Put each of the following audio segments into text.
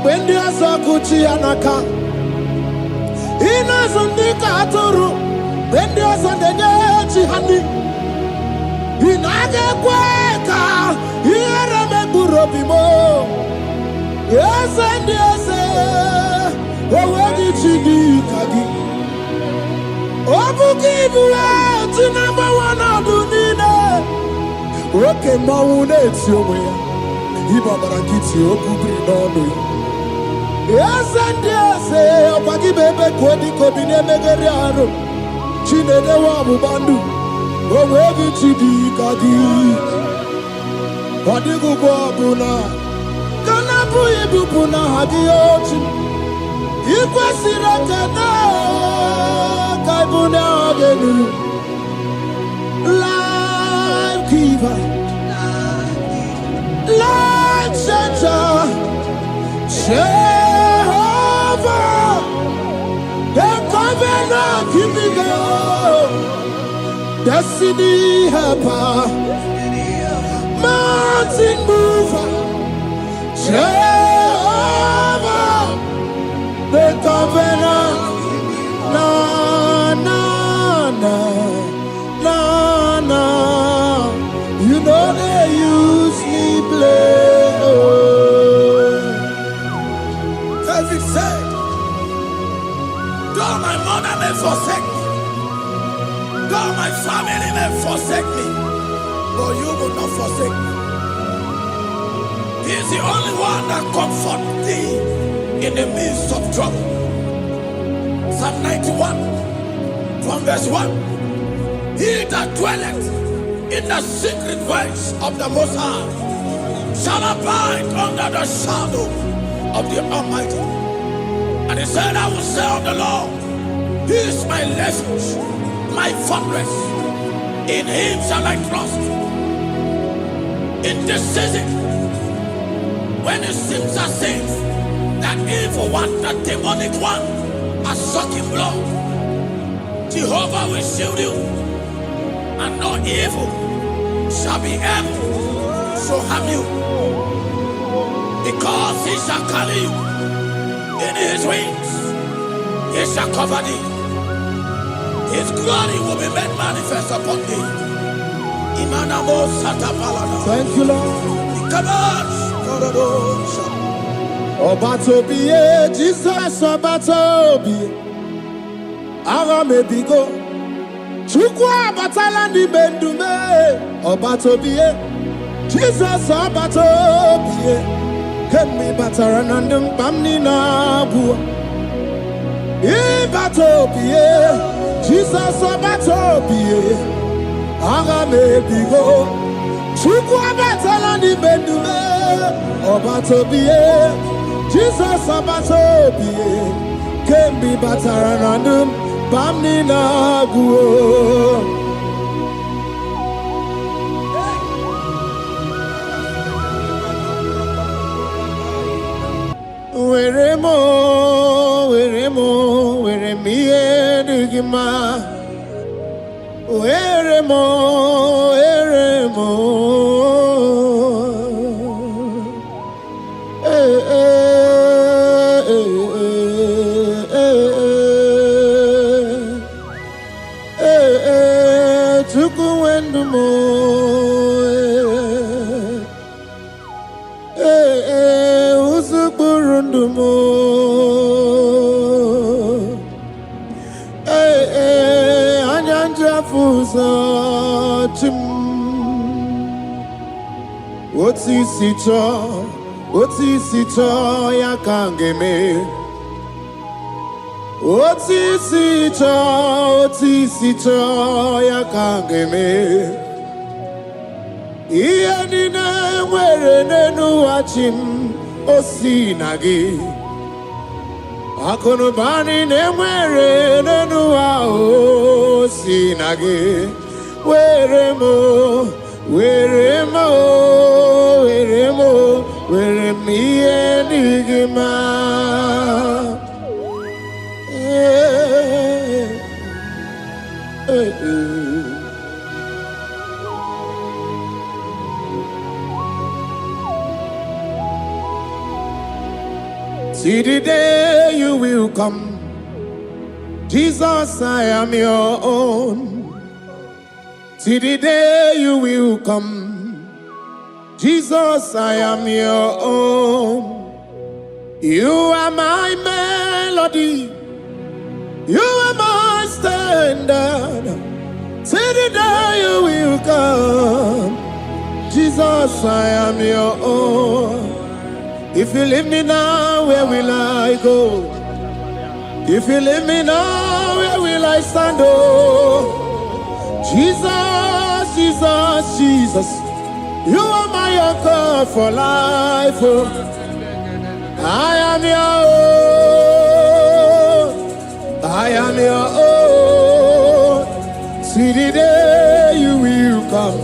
when the Asakuchi Anaka. Ina Sundika Turu, when the Asandachi Hani. Inaga Quaka, here me Burobimo. Yes, and yes, what did she do, Kagi? Obukibu, number one, I do need. Okay, Maune, it's your way. Ibabarakiti okubri n'ọnụ. Yes and yes, ọbagi bebe kwedi kobine megeri arụ. Chinede wa bubandu, onwegi chidi kadi. Ọdịgụ bụ ọbụna, kana bụ ibupu na hadi ochi. Ikwesịrị ekene ka ibu na ọgenu. Life giver. Light center, Jehovah, the covenant keeping God, destiny helper, mountain mover, Jehovah, the covenant, na na na na na, you know they use me play. David said, though my mother may forsake me, though my family may forsake me, but you will not forsake me. He is the only one that comforts thee in the midst of trouble. Psalm 91 from verse 1. He that dwelleth in the secret place of the Most High shall abide under the shadow of the Almighty. And he said, I will say of the Lord, He is my refuge, my fortress. In Him shall I trust. In this season, when it seems as if that evil one, that demonic one, are sucking blood, Jehovah will shield you, and no evil shall be able to harm you, because He shall carry you in His wings. He shall cover thee. His glory will be made manifest upon thee. Thank you, Lord. Obatobiye, Jesus Obatobiye. Ara mebigo. Chukwa batala ni bendume. Obatobiye, Jesus Obatobiye. Kemi bataranandum pamni na bua. Ibatobiye, Jesus Obatobiye. Ara mebigo. Chukwa batala ni bendume. Obatobiye, Jesus Obatobiye. Kemi bataranandum pamni na bua. Where me edugima. Where mo. Tukuendumo. Usukurundumo. Otisicho ya kangeme. Otisicho ya kangeme. Iya nina mwere nenu wachim osinagi. Akonubani ne mwere nenu wa osinagi. Where me enigma. See the day you will come. Jesus, I am your own. See the day you will come. Jesus, I am your own. You are my melody. You are my standard. See the day you will come. Jesus, I am your own. If you leave me now, where will I go? If you leave me now, where will I stand? Oh, Jesus, Jesus, Jesus. You are my anchor for life. Oh, I am your own. I am your own. See the day you will come.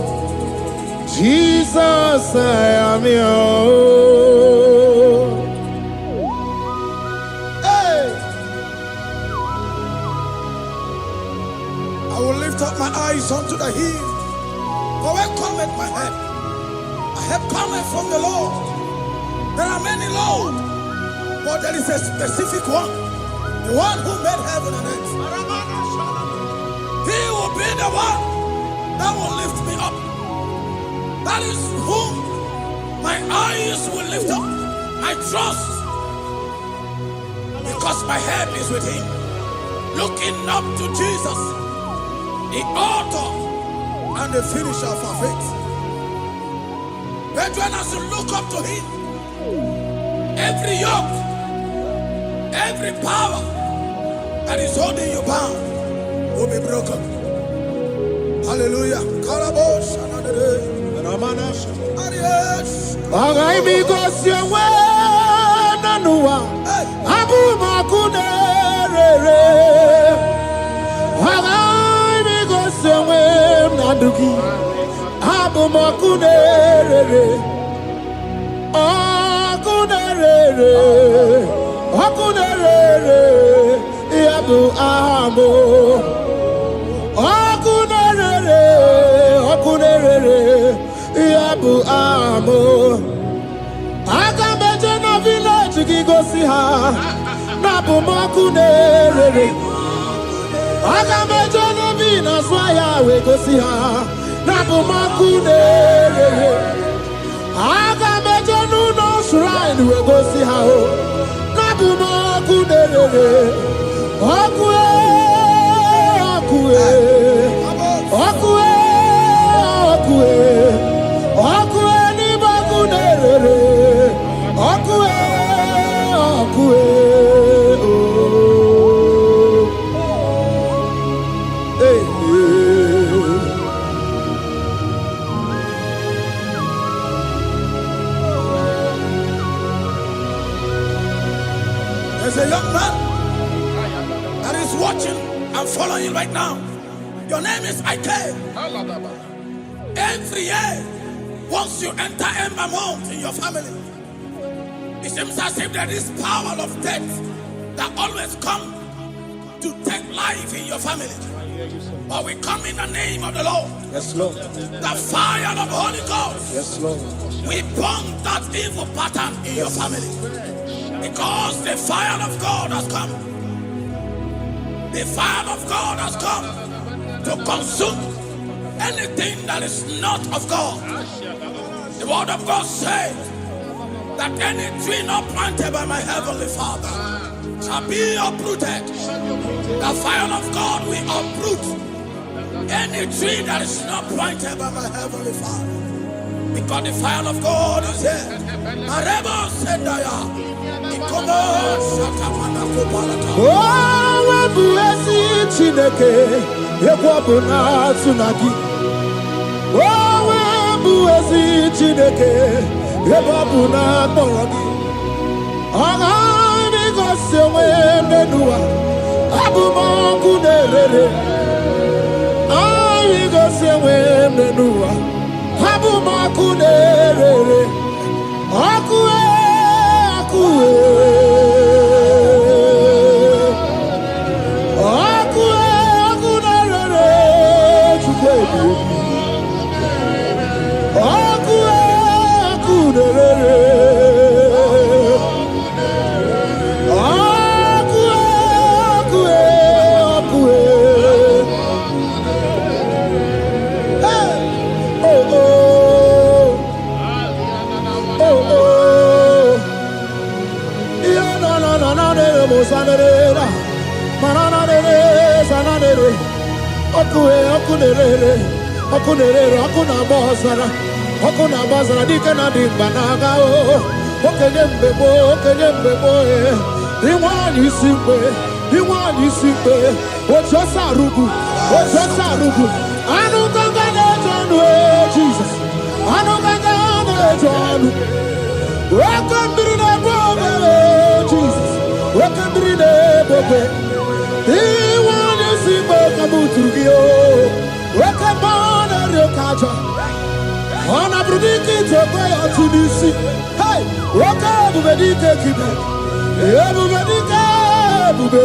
Jesus, I am your own. Hey! I will lift up my eyes unto the hill. For where cometh my help? My help cometh from the Lord. There are many Lord, but there is a specific one. The one who made heaven and earth. He will be the one that will lift me up. That is whom my eyes will lift up. I trust, because my help is with him. Looking up to Jesus, the author and the finisher of our faith. Brethren, as you look up to him, every yoke, every power that is holding you bound will be broken. Hallelujah. Karabosh, another day. Agai because you were nanua Abu Makunere. Agai because you were Naduki Abu Makunere. Akunere Akunere Abu Amo Akunere Akunere Yabu amo Agameje na village gigosi ha Nabu makunere Agameje na vina swaya we gosi ha Nabu makunere Agameje no shrine we gosi ha Nabu makunere Okue Okue Okue Okue Okue ni bakunere, okue, okue, oh. Hey, There's a young man that is watching and following right now. Your name is Ike. Every year, once you enter Ember Mount in your family, it seems as if there is power of death that always come to take life in your family. But we come in the name of the Lord. Yes, Lord. The fire of the Holy Ghost. Yes, Lord. We burn that evil pattern in your family. Because the fire of God has come. The fire of God has come to consume anything that is not of God. The word of God says that any tree not planted by my heavenly Father shall be uprooted. The fire of God will uproot any tree that is not planted by my heavenly Father. Because the fire of God is here. Owebuezi Chineke ebabuna kpọrọgị ọgani gosi onwe n'ụwa abụmọkụ na-erere anyị gosi onwe n'ụwa abụmọkụ na-erere ọkụ ọkụ ọkụ ọkụ na-erere chukwu ebi mosanera. Mananere, sananere. Okunerere. Okunere, okuna bozara. Okuna bozara dikana dimbanaga o. Okenyembebo Iwani simpe Ojosarugu Anu gangane jonu Jesus Anu gangane jonu Wakambirine bobe Jesus Wakambirine bobe Iwani simpe kabuturugio Wakambana rekaja Ona brudiki tokwe atunisi Hey, wakabu bedike kibe Ebu bedike bube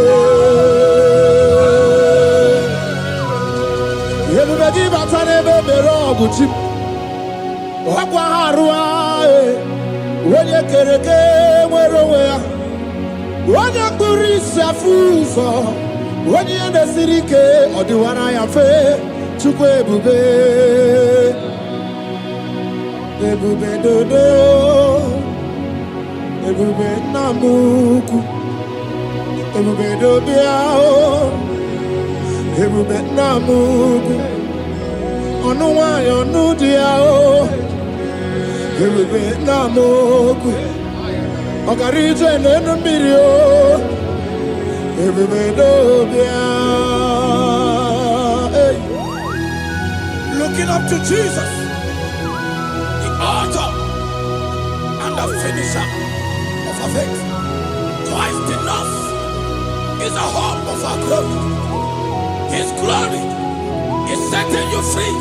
Ebu bedi batane bebero guchim Wakwa harua Wenye kereke mwerowe Wenye kurisi afuso Wenye nesirike Odiwana ya fe Chukwe bube Ebube dodo, ebube namuku, ebube dobiao, ebube namuku, onuwa yonudiao, ebube namuku, okarije nenumirio, ebube dobiao. Looking up to Jesus, author and the finisher of our faith. Christ in us is the hope of our glory. His glory is setting you free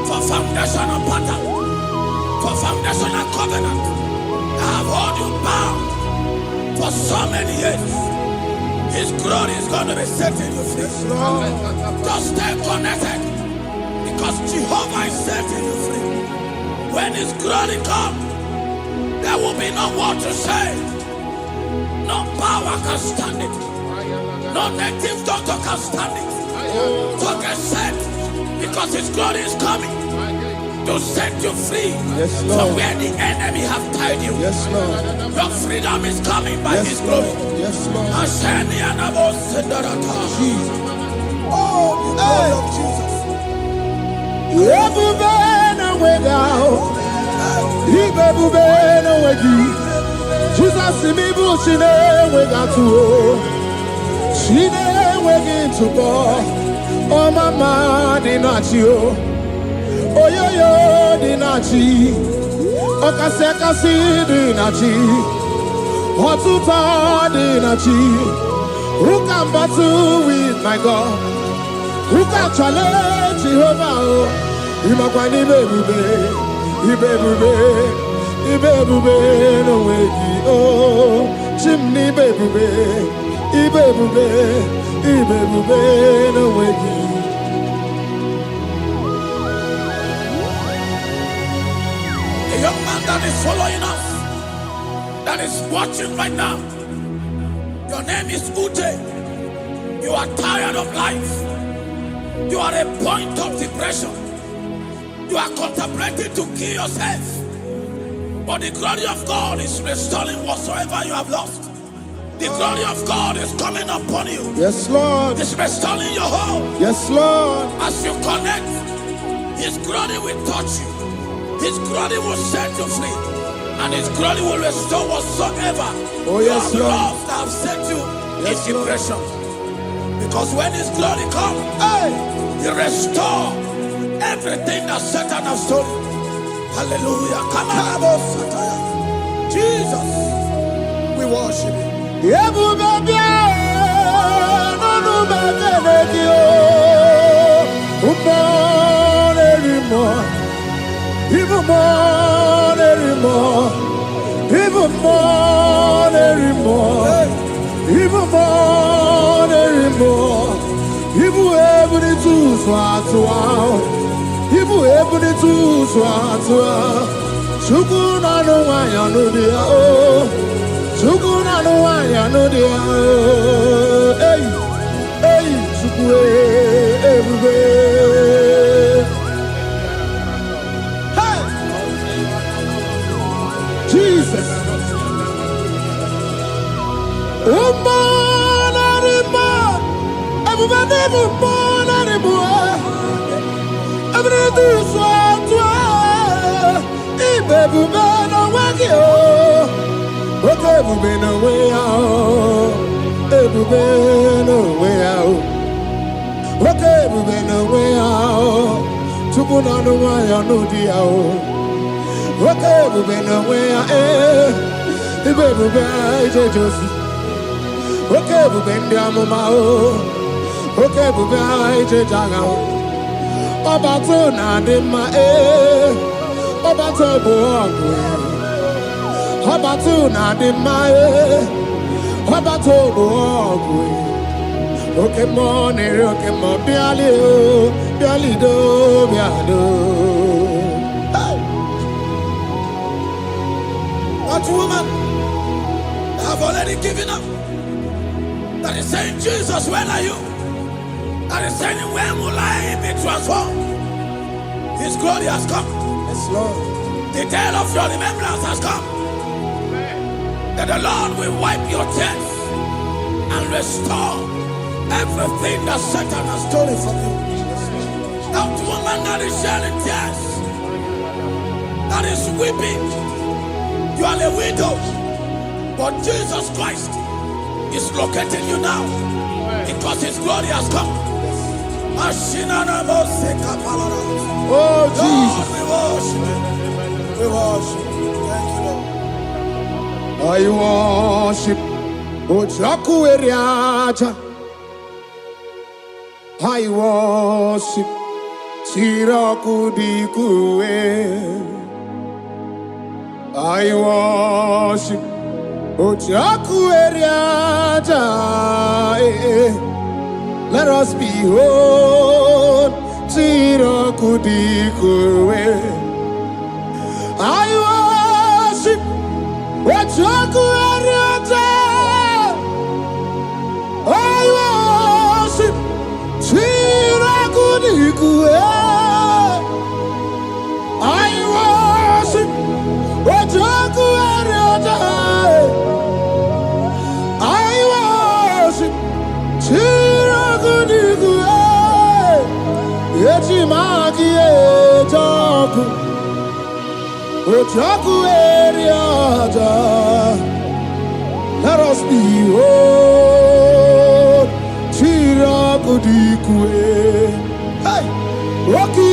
for foundational pattern, for foundational covenant that have held you bound for so many years. His glory is going to be setting you free. Just stay connected because Jehovah is setting you free. When His glory comes, there will be no more to say. No power can stand it. No native doctor can stand it. So get set, because His glory is coming to set you free from where the enemy have tied you. Yes, Lord. Your freedom is coming by His glory. Yes, Lord. Jesus. Oh, the glory of Jesus. Jesus mi bu chine wegatu chine wegintu bo o mama di nachi o oyoyo di nachi o kase di nachi otuta di nachi who can battle with my God, who can challenge Jehovah? Imakwani bebube, ibebube no wegi oh, chimney bebube, ibebube no wegi. A young man that is following us, that is watching right now. Your name is Ute. You are tired of life. You are a point of depression. You are contemplating to kill yourself. But the glory of God is restoring whatsoever you have lost. The glory of God is coming upon you. Yes, Lord. It's restoring your home. Yes, Lord. As you connect, His glory will touch you. His glory will set you free. And His glory will restore whatsoever you have lost that have set you in depression. Because when His glory comes, He restores everything that Satan has stolen. Hallelujah. Come on, Jesus, we worship You. Even more anymore. Even more anymore. Even more anymore. Even every two swat. Even every two swat. Shukuna no one ya no dia. Shukuna no one ya no dia. Hey, hey, shukwe everywhere. Jesus. That woman have already given up. That is saying, Jesus, where are you? That is saying, when will I be transformed? His glory has come. Yes, Lord. The day of your remembrance has come. That the Lord will wipe your tears and restore everything that Satan has stolen from you. That woman that is shedding tears, that is weeping. You are a widow, but Jesus Christ is locating you now because His glory has come. Oh, Jesus. Lord, we worship. Thank you, Lord. I worship. Ojaku eriaja. I worship. Tiraku dikue. I worship. Ojaku eriaja. Let us behold. Tiraku dikue. I worship. Ojaku eriaja. I worship. Tiraku dikue. I worship. Ojaku eriaja. I worship. Tiraku dikue. Echimaki ejaku. Ojaku eriaja. Let us behold. Tiraku dikue. Hey, Rocky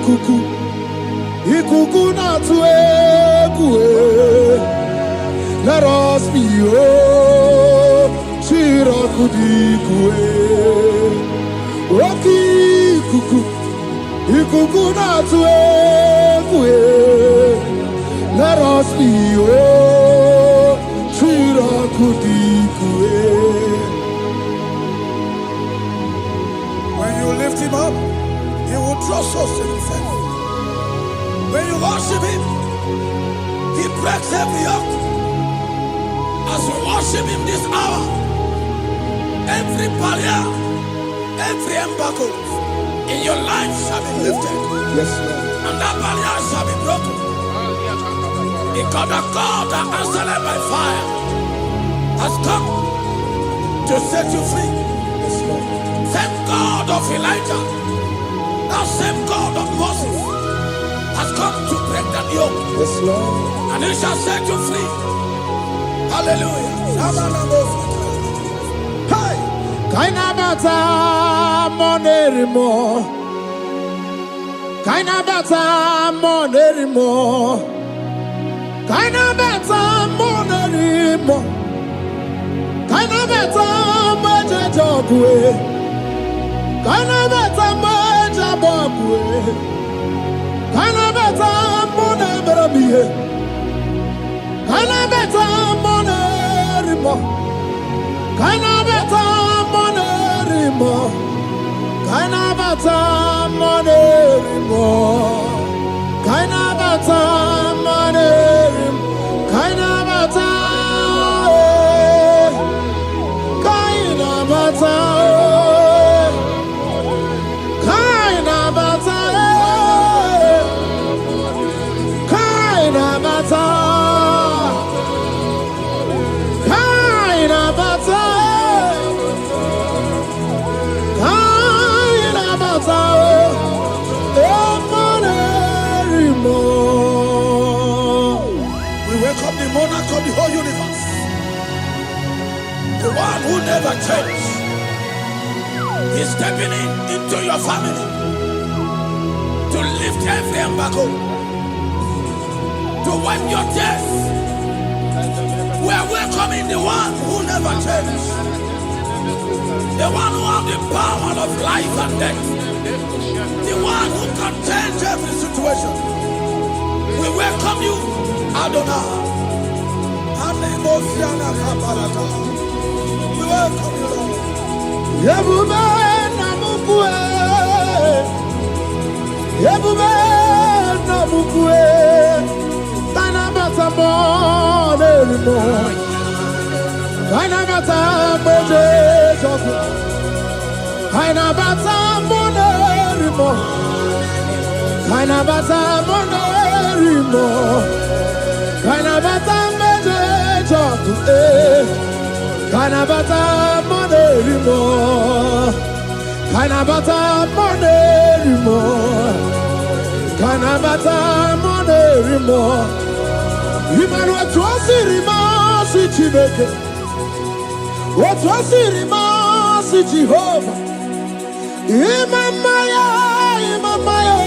kuku. Ikuku na tuekue. Let us behold. Tiraku dikue. Rocky kuku. Ikuku na tuekue. Let us behold. Tiraku dikue. When you lift Him up, He will draw souls to Himself. When you worship Him, He breaks every yoke. As we worship Him this hour, every barrier, every embargo in your life shall be lifted. Yes, Lord. And that barrier shall be broken. Because the God that answered by fire has come to set you free. Yes, Lord. Same God of Elijah, that same God of Moses has come to break that yoke. Yes, Lord. And He shall set you free. Hallelujah. Hey! Kaina bata monerimo. Kaina bata monerimo. Kaina bata monerimo. Kaina bata majajogwe. Kaina bata majabogwe. Kaina bata monebramiye. Kaina bata monerimo. Kaina bata monerimo. Kaina bata monerimo. Kaina bata monerimo. Kaina bata. Kaina bata. Kaina bata. Kaina bata. Kaina bata. monarch of the whole universe, the one who never changed, is stepping into your family to lift every embargo, to wipe your tears. We are welcoming the one who never changed, the one who has the power of life and death, the one who can change every situation. We welcome you, Adonai. We welcome you, Lord. Yebube namukwe, Yebube namukwe, Tanabata monerimo, Tanabata meje joku, Tanabata monerimo, Tanabata monerimo, Tanabata meje joku, Kanabata monerimo, Kanabata monerimo, Kanabata monerimo. Imanu atwasirima si Chineke, atwasirima si Jehovah. Imamaya, Imamaya,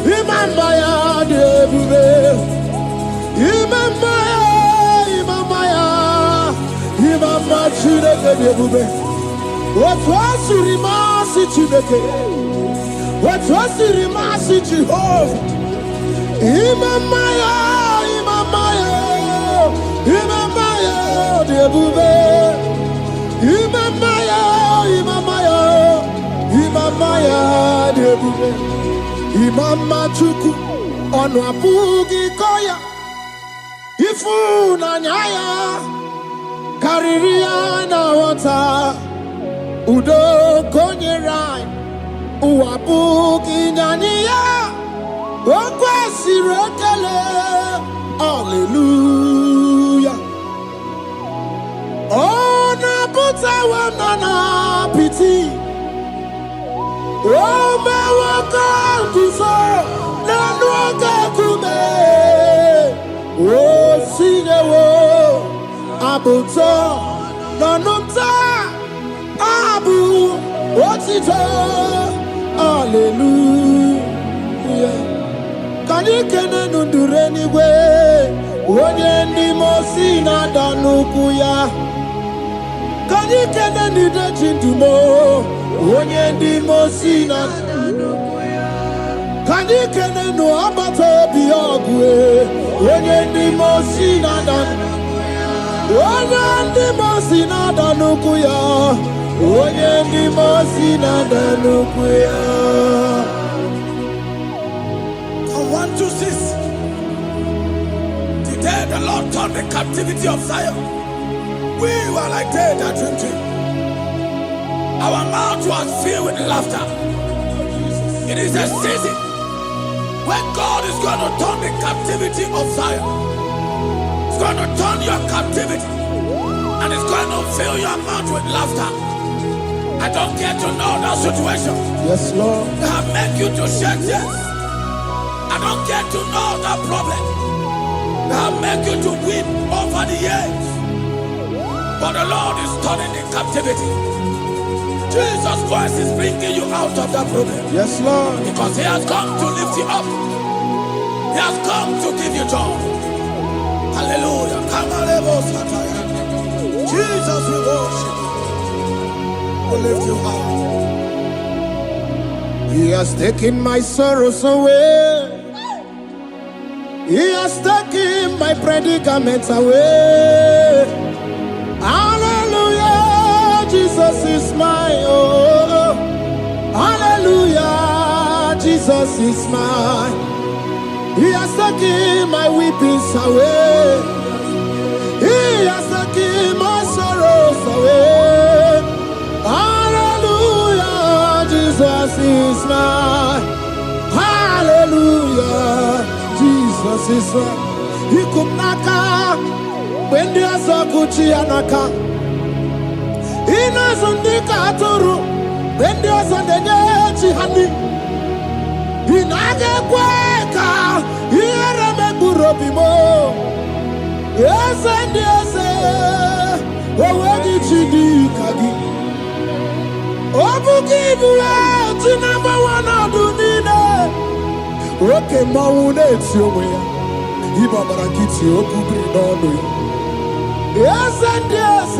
Imamaya debube, Imamaya, Imamaya. Imama Chineke debube, atwasirima si Chineke, atwasirima si Jehovah. Imamaya, Imamaya, Imamaya debube, Imamaya, Imamaya, Imamaya debube. Imama Chuku onu abugi koya, ifu na nyaya. Kariria na wata udo konyerai uwabuki nyaniya okwesi rekele. Hallelujah. Ona buta wanana piti Ome waka kuso nanuaka kume O sinewo Abuto, nanumta, abu, otito, hallelujah. Kanikene nundureni we, onye ndi mosi na danukuya. Kanikene nide chintumo, onye ndi mosi na danukuya. Kanikene no abato biyogwe, onye ndi mosi na danukuya. Onye ndị mosi na-adanukwu ya, onye ndị mosi na-adanukwu ya. From 1 to 6, the day the Lord turned the captivity of Zion, we were like they that dream. Our mouth was filled with laughter. It is a season when God is going to turn the captivity of Zion. It's going to turn your captivity, and it's going to fill your mouth with laughter. I don't get to know that situation. Yes, Lord. That make you to shed tears. I don't get to know that problem. That make you to weep over the years. But the Lord is turning the captivity. Jesus Christ is bringing you out of that problem. Yes, Lord. Because He has come to lift you up. He has come to give you joy. Hallelujah. Jesus, we worship you. We lift you up. He has taken my sorrows away. He has taken my predicaments away. Hallelujah. Jesus is mine. Oh, hallelujah. Jesus is mine. He has taken my weepings away. He has taken my sorrows away. Hallelujah, Jesus is mine. Hallelujah, Jesus is mine. He could naka when there's a Gucci anaka. He knows on the Katuru when there's a Nechi honey. He naga kweka. He remember Robimo. Yes, and yes, where did you do, Kagi? Oh, give you out to number one of the Nina. Okay, Mauna, it's your way. Ibabarakiti, Okubri, no. Yes, and yes,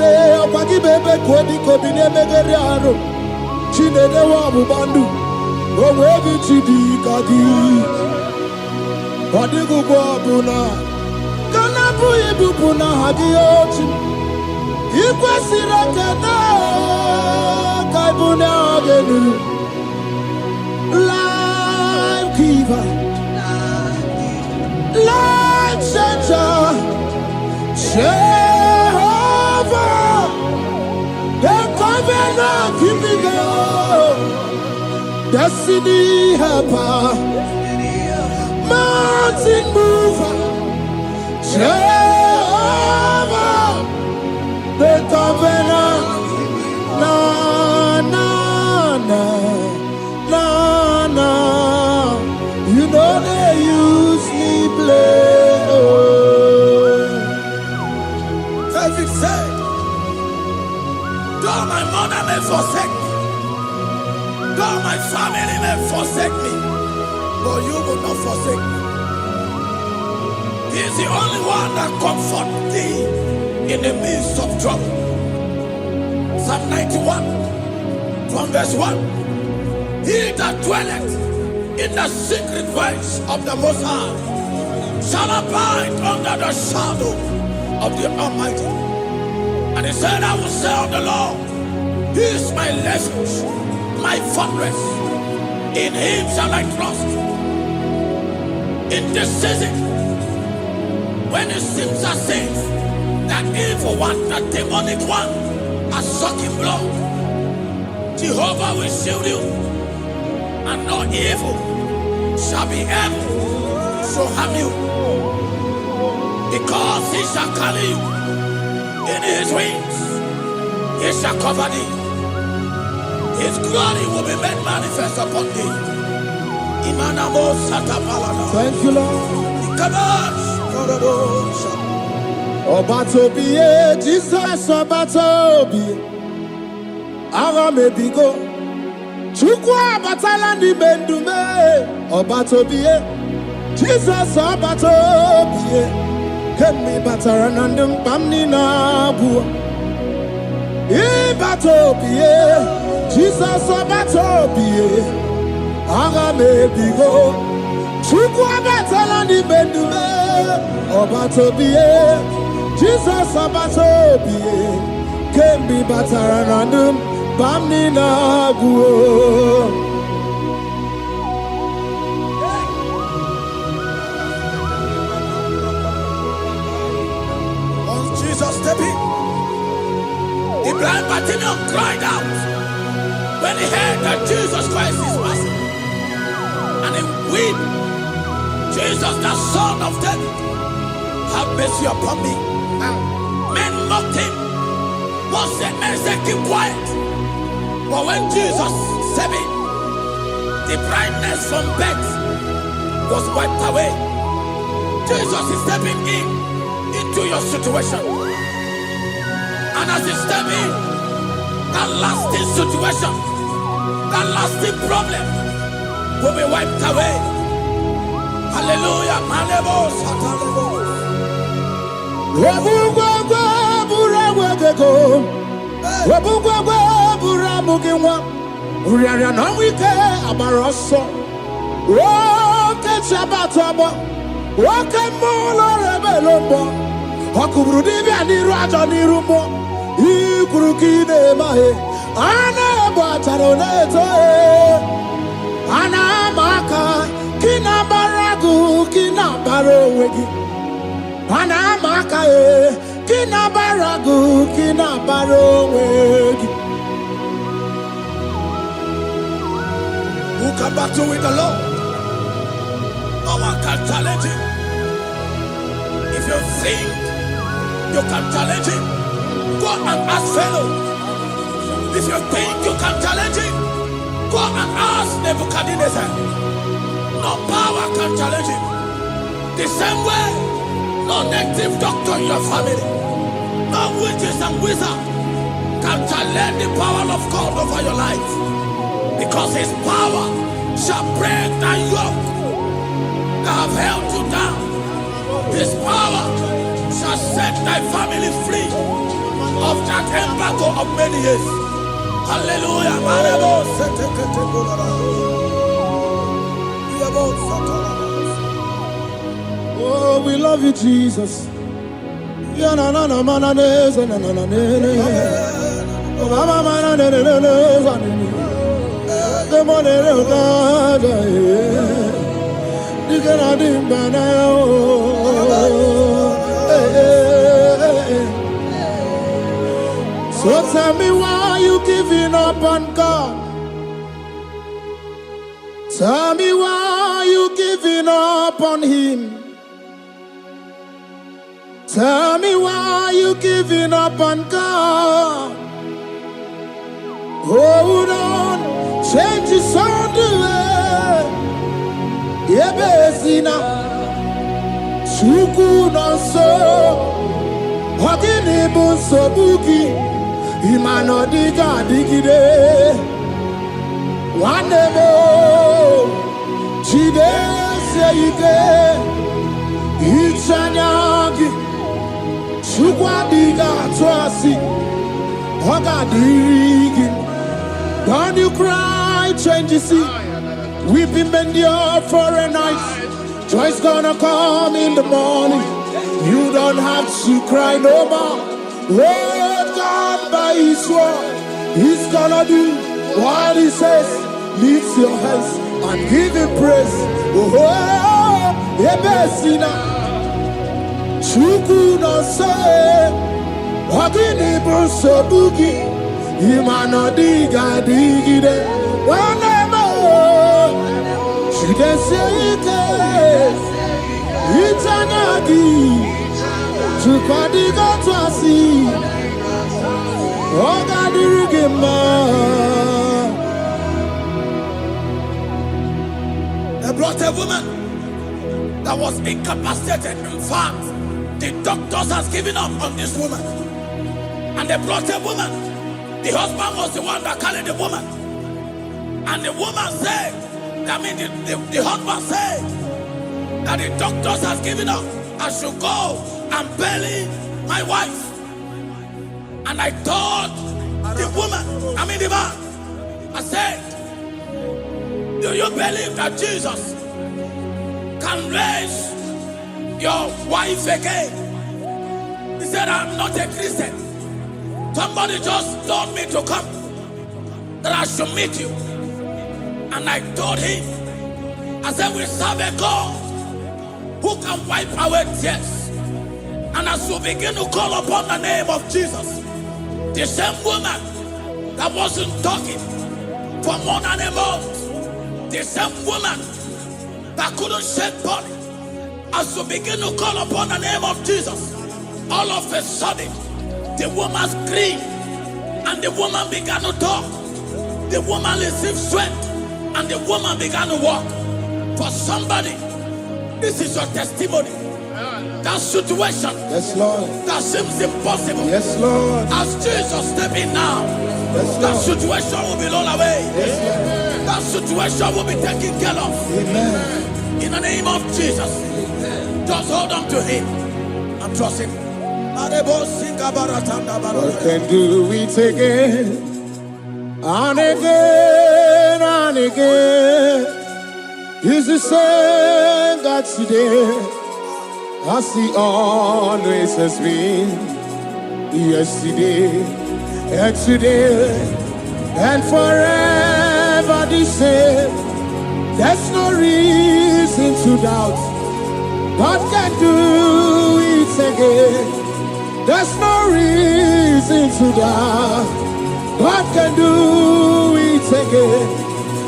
Pagi Bebe, Kodi, Kobine, Megariano, Chine, the Wabu Bandu. Oh, where did you do, Kagi? What did you go, Buna? Kanabu, Ibupuna, Hadioti. Ikwasiraka, Kaibuna, Life giver, life changer, Jehovah, the covenant keeping God, destiny helper, mountain mover, Jehovah, the covenant, na na na na na. You know they use me play. Oh. David said, though my mother may forsake me, though my family may forsake me, but you will not forsake me. He is the only one that comforts thee in the midst of trouble. Psalm 91, from verse 1. He that dwelleth in the secret place of the Most High shall abide under the shadow of the Almighty. And he said, I will say of the Lord, He is my refuge, my fortress. In Him shall I trust. In this season, when it seems as if that evil one, that demonic one, are sucking blood, Jehovah will shield you, and no evil shall be able to harm you, because He shall carry you in His wings. He shall cover thee. His glory will be made manifest upon thee. Thank you, Lord. Obatobiye, Jesus Obatobiye. Ara mebigo. Chukwa batala ni bendume. Obatobiye, Jesus Obatobiye. Kemi bataranandum pamni na buwa. Ibatobiye, Jesus Obatobiye. Ara mebigo. Chukwa batala ni bendume. Obatobiye, Jesus Obatobiye. Kemi bataranandum pamni na buwa. Step in. The blind Bartimaeus cried out when he heard that Jesus Christ is passing, and he wept. Jesus, the Son of David, have mercy upon me. Men mocked him. Most said, men said, keep quiet. But when Jesus stepped in, the brightness from birth was wiped away. Jesus is stepping into your situation. And as he step in, that lasting situation, that lasting problem will be wiped away. Hallelujah. Ikurukine mahe ana bataroneto ana maka kina baragu kina barowegi ana maka kina baragu kina barowegi. Who can battle with the Lord? No one can challenge him. If you think you can challenge him, go and ask fellow. If you think you can challenge him, go and ask Nebuchadnezzar. No power can challenge him. The same way No native doctor in your family, no witches and wizards can challenge the power of God over your life. Because his power shall break that yoke that have held you down. His power shall set thy family free of that embargo of many years. Hallelujah. Oh, we love you, Jesus. So tell me why you giving up on God. Tell me why you giving up on him. Tell me why you giving up on God. Hold on, change is on the way. Yebesina, Chuku no so, Hogini bunso buki, Imano diga digide, Wanemo, Chide seike, Ichanyagi, Chukwa diga twasi, Hoga digi. Don't you cry, change you see. Weeping bend your for a night. Joy's gonna come in the morning. You don't have to cry no more. Hold God by his word. He's gonna do what he says. Lift your hands and give him praise. Oh, Ebesina. Chuku no say. Wagini bruso bugi. Imano diga digide. Wanemo. Chide seike. Itanyagi. Chukadiga twasi. Oga dirigema. They brought a woman that was incapacitated. In fact, the doctors has given up on this woman. And they brought a woman. The husband was the one that carried the woman. And the woman said, the husband said that the doctors has given up. I should go and bury my wife. And I told the woman, the man, I said, do you believe that Jesus can raise your wife again? He said, I'm not a Christian. Somebody just told me to come, that I should meet you. And I told him, I said, we serve a God who can wipe away tears. And as we begin to call upon the name of Jesus, the same woman that wasn't talking for more than a month, the same woman that couldn't shed body, as we begin to call upon the name of Jesus, all of a sudden, the woman screamed, and the woman began to talk. The woman received strength, and the woman began to walk. For somebody, this is your testimony. That situation, yes, Lord, that seems impossible, yes, Lord, as Jesus step in now, yes, that situation will be rolled away. Yes, that situation will be taken care of. Amen. In the name of Jesus, just hold on to him and trust him. God can do it again and again and again. He's the same God today as he always has been. Yesterday and today and forever the same. There's no reason to doubt. God can do it again. There's no reason to doubt. God can do it again.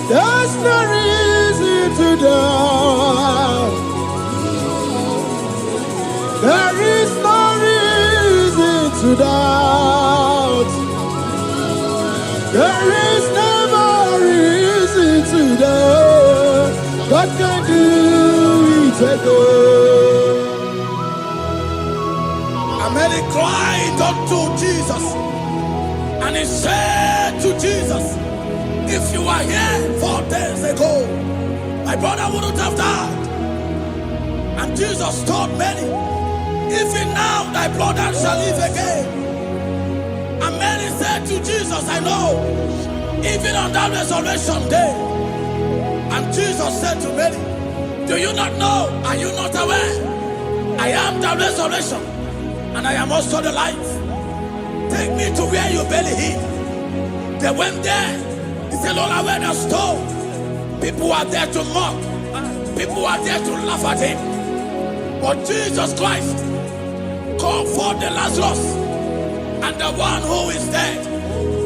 There's no reason to doubt. There is no reason to doubt. There is never reason to doubt. God can do it again. And Mary cried unto Jesus. And he said to Jesus, if you were here 4 days ago, my brother wouldn't have died. And Jesus told Mary, even now thy brother shall live again. And Mary said to Jesus, I know, even on that resurrection day. And Jesus said to Mary, do you not know? Are you not aware? I am the resurrection, and I am also the life. Take me to where you barely hid. They went there. He said, Lord, I went a stone. People are there to mock. People are there to laugh at him. But Jesus Christ called for the Lazarus, and the one who is dead,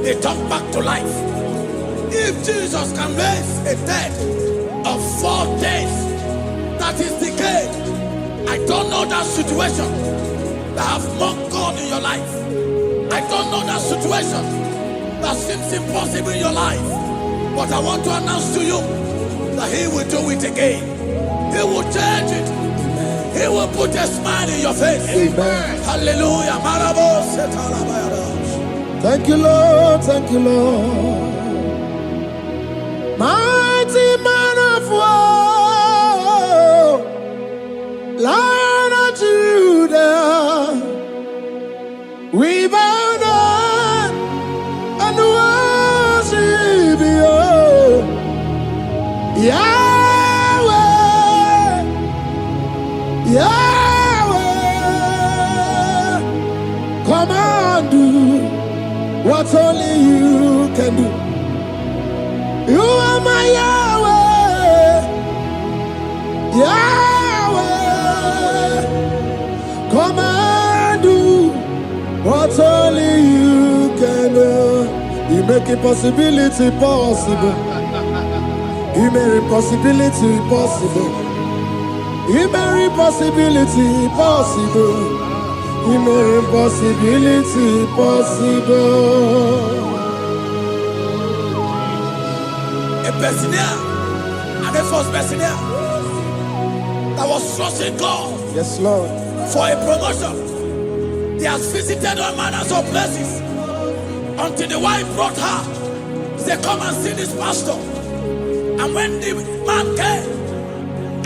they turned back to life. If Jesus can raise a dead of 4 days that is decayed, I don't know that situation that have mocked God in your life. I don't know that situation that seems impossible in your life. But I want to announce to you that He will do it again. He will change it. Amen. He will put a smile in your face. Amen. Hallelujah. Thank you, Lord. Thank you, Lord. Mighty man of war, Lion of Judah, we bow down and worship you, Yahweh, Yahweh. Come and do what only you can do. You are my Yahweh, Yahweh. Come and do what only you can do. You make impossibility possible. You make impossibility possible. You make impossibility possible. You make impossibility possible. A Bethania, and a first Bethania that was trusting God. Yes, Lord. For a promotion. He has visited all manners of places until the wife brought her. He said, come and see this pastor. And when the man came,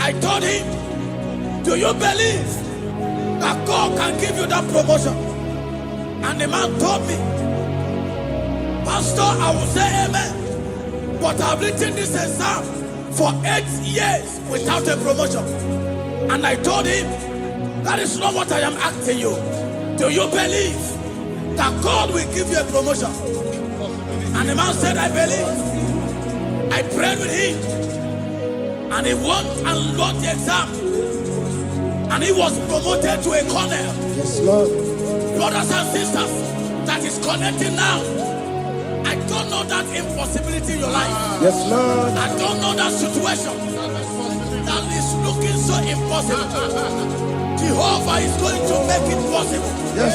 I told him, do you believe that God can give you that promotion? And the man told me, Pastor, I will say amen. But I've written this exam for 8 years without a promotion. And I told him, that is not what I am asking you. Do you believe that God will give you a promotion? And the man said, I believe. I prayed with him. And he won and wrote the exam. And he was promoted to a colonel. Yes, Lord. Brothers and sisters, that is connecting now. I don't know that impossibility in your life. Yes, Lord. I don't know that situation that is looking so impossible. Jehovah is going to make it possible. Yes.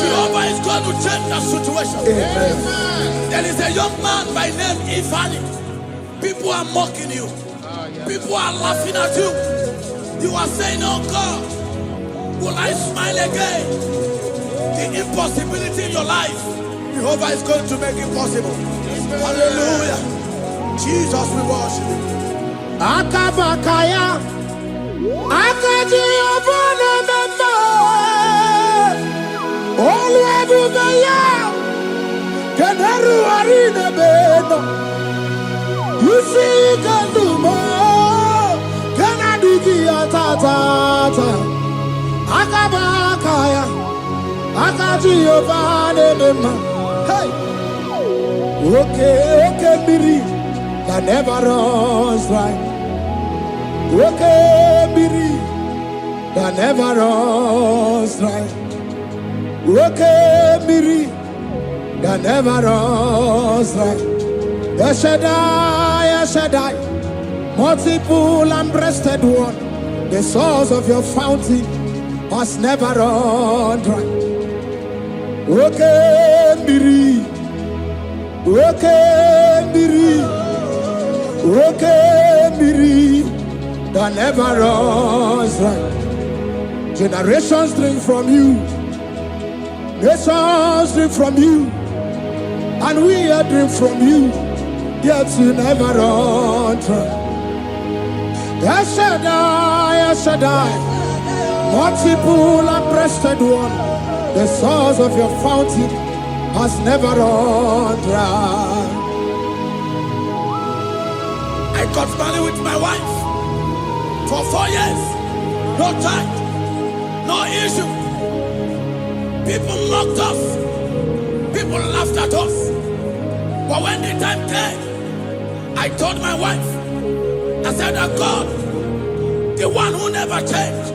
Jehovah is going to change that situation. Amen. There is a young man by name Ifani. People are mocking you. People are laughing at you. You are saying, oh God, will I smile again? The impossibility in your life, Jehovah is going to make it possible. Hallelujah. Jesus, we worship you. Akabakaya, Akaji Obana Mama, Oluwabubaya, Keneru Arina Beno, you see Kandumo, Kanadiki Atata, Akabakaya, Akaji Obana Mama, hey, okay, Miri, that never runs dry. Okay, Miri, that never runs dry. Okay, Miri, that never runs dry. Shaddai, multiple and breasted one, the source of your fountain has never run dry. Okay, Miri, okay, Miri, okay, Miri, that never runs dry. Generations drink from you. Nations drink from you, and we are drink from you, yet you never run dry. Yes, Shaddai, multiple and breasted one, the source of your fountain has never run dry. I got married with my wife for 4 years. No child, no issue. People mocked us. People laughed at us. But when the time came, I told my wife, I said that God, the one who never changed,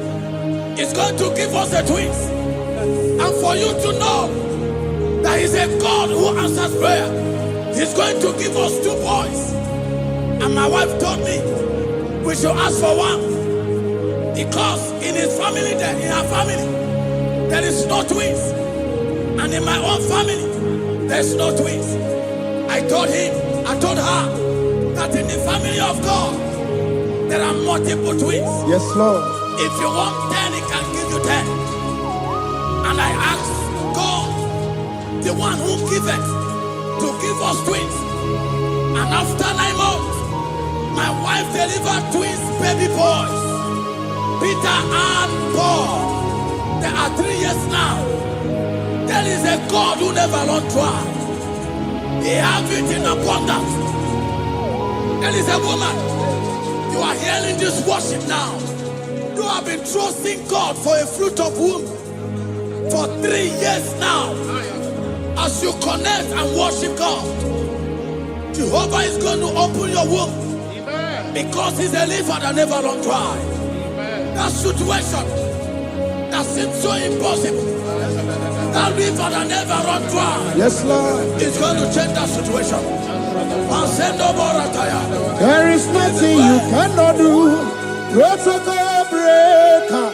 is going to give us the twins. And for you to know that He's a God who answers prayer, He's going to give us 2 boys. And my wife told me we should ask for one, because in his family, in her family, there is no twins, and in my own family, there's no twins. I told her that in the family of God, there are multiple twins. Yes, Lord. If you want 10, He can give you 10. And I asked God, the one who giveth, to give us twins. And after 9 months, my wife delivered twins, baby boys, Peter and Paul. They are 3 years now. There is a God who never runs dry. He has it in abundance. There is a woman. You are hearing this worship now. You have been trusting God for a fruit of womb for 3 years now. As you connect and worship God, Jehovah is going to open your womb. Because He's a river that never runs dry. That situation that seems so impossible, that river that never runs dry, Yes, Lord. is going to change that situation. There is nothing you cannot do. Protocol breaker.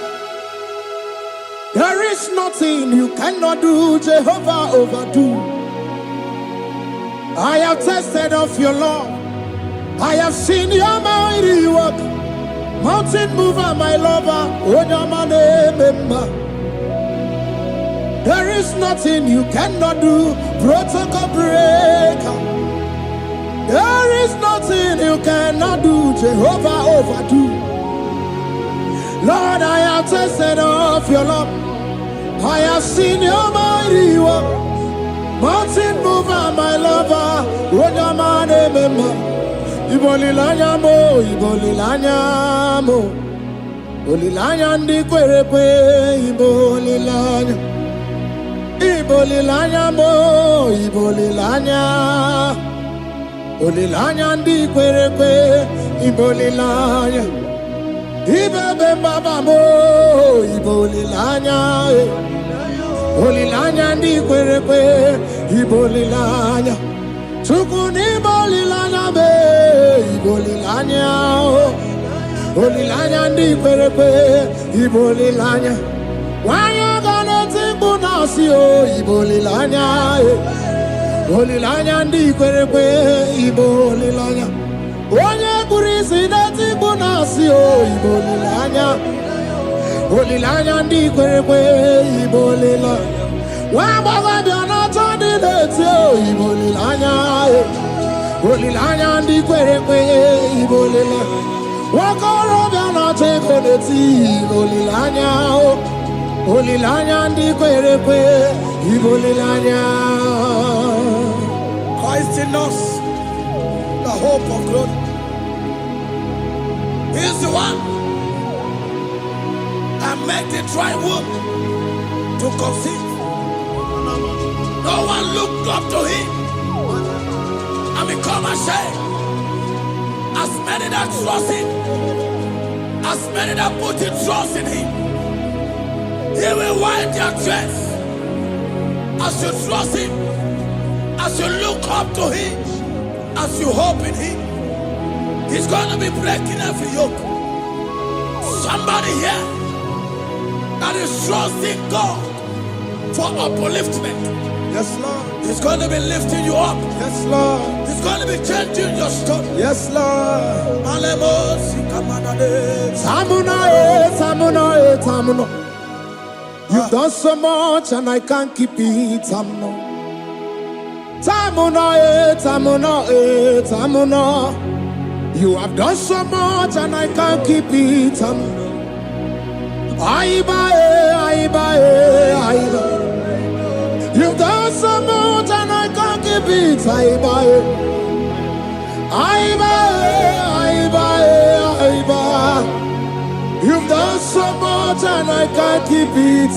There is nothing you cannot do. Jehovah overdo. I have tasted of your love. I have seen your mighty work. Mountain mover, my lover. There is nothing you cannot do. Protocol breaker. There is nothing you cannot do. Jehovah overdo. Lord, I have tasted of your love. I have seen your mighty work. Mountain mover, my lover. Ibolilanya mo, ibolilanya mo. Bolilanya ndi kwerekwe, ibolilanya. Ibolilanya mo, ibolilanya. Bolilanya ndi kwerekwe, ibolilanya. Ibebe baba mo, ibolilanya. Bolilanya ndi kwerekwe, ibolilanya. Chukuni bolilanya be, ibolilanya. Bolilanya ndi kwerekwe, ibolilanya. Wanya gana tibu nasi o, ibolilanya. Bolilanya ndi kwerekwe, ibolilanya. Wanya kurisi na tibu nasi o, ibolilanya. Bolilanya ndi kwerekwe, ibolilanya. Wabaga biana tandi leti o, ibolilanya. Bolilanya ndi kwerekwe, ibolilanya. Wakoro biana teko leti, ibolilanya. Bolilanya ndi kwerekwe, ibolilanya. Christ in us, the hope of glory. He is the one that made the dry womb to conceive. No one looked up to Him and become ashamed. As many that trust Him, as many that put in trust in Him, He will wipe their tears. As you trust Him, as you look up to Him, as you hope in Him, He's going to be breaking every yoke. Somebody here that is trusting God for upliftment. Yes, Lord. He's going to be lifting you up. Yes, Lord. He's going to be changing your story. Yes, Lord. Alemos, Tamuna, Tamuna, Tamuna. You You've done so much and I can't keep it. You have done so much and I can't keep it. You've done so much and I can't keep it. You've done so much and I can't keep it.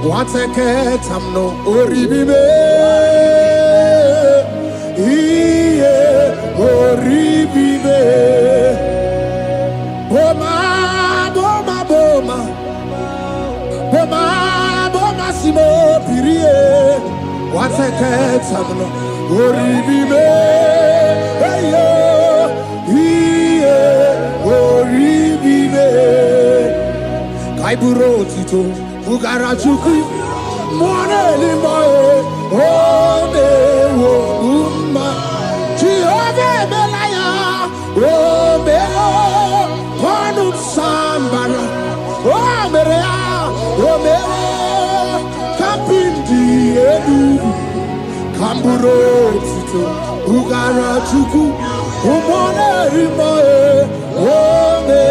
What a cat, I'm no oribibe. Oribibe. Boma, boma, boma. Boma, boma, simo, pirie. What a cat, I'm no oribibe. Hey, yo. Kaiburo tito ugarachuku mwana limbae ode wo umma chiove belaya obeo panu sambara omerea omeo kapindi edu kamburo tito ugarachuku mwana limbae ode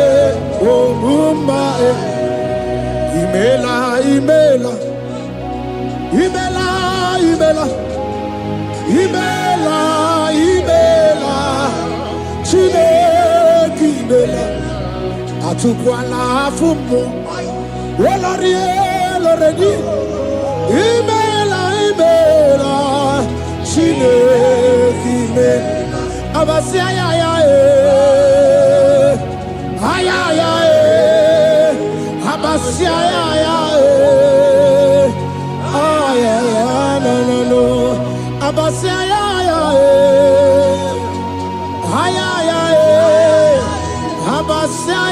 wo umma Imela, Imela, Imela, Imela, Imela, Imela, Chineke Imela, Atukwala Fumo, Wolorie, Loredi, Imela, Imela, Chineke Imela, Abasia, Ayaya, Abasia, no. Abasia, Abasia,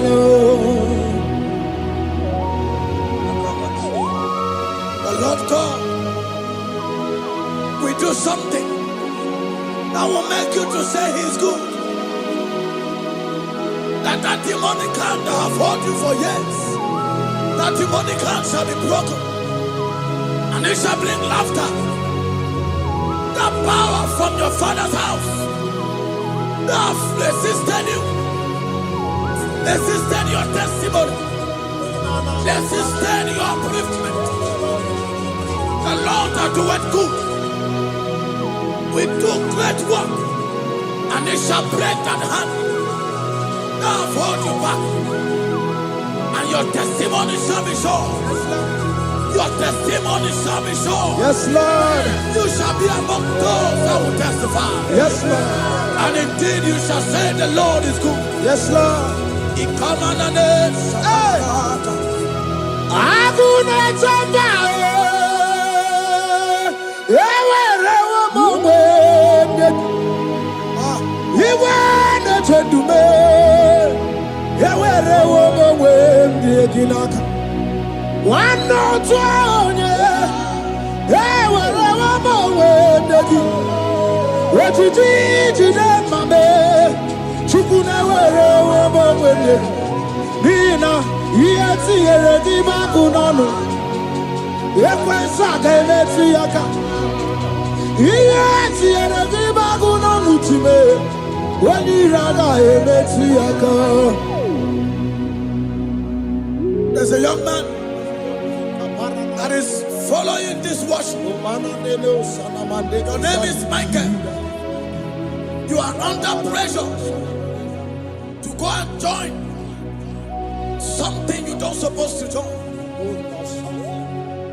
no. The Lord God will do something that will make you to say He's good. That demonic hand that have held you for years, that demonic hand shall be broken, and it shall bring laughter. That power from your father's house that have resisted you, resisted your testimony, resisted your upliftment. The Lord that doeth good will do great work, and it shall break that hand. Now hold you back, and your testimony shall be shown. Your testimony shall be shown. Yes, Lord. You shall be among those that will testify. Yes, Lord. And indeed you shall say the Lord is good. Yes, Lord. He come on the name. One no twenty, what you did, Mame, Chukuna, Nina, Yeti, Bakunano, Yakwasaka, Yaka, Yeti, Bakunano, Time, when you rada, Yaka. There's a young man that is following this worship. Your name is Michael. You are under pressure to go and join something you don't supposed to join.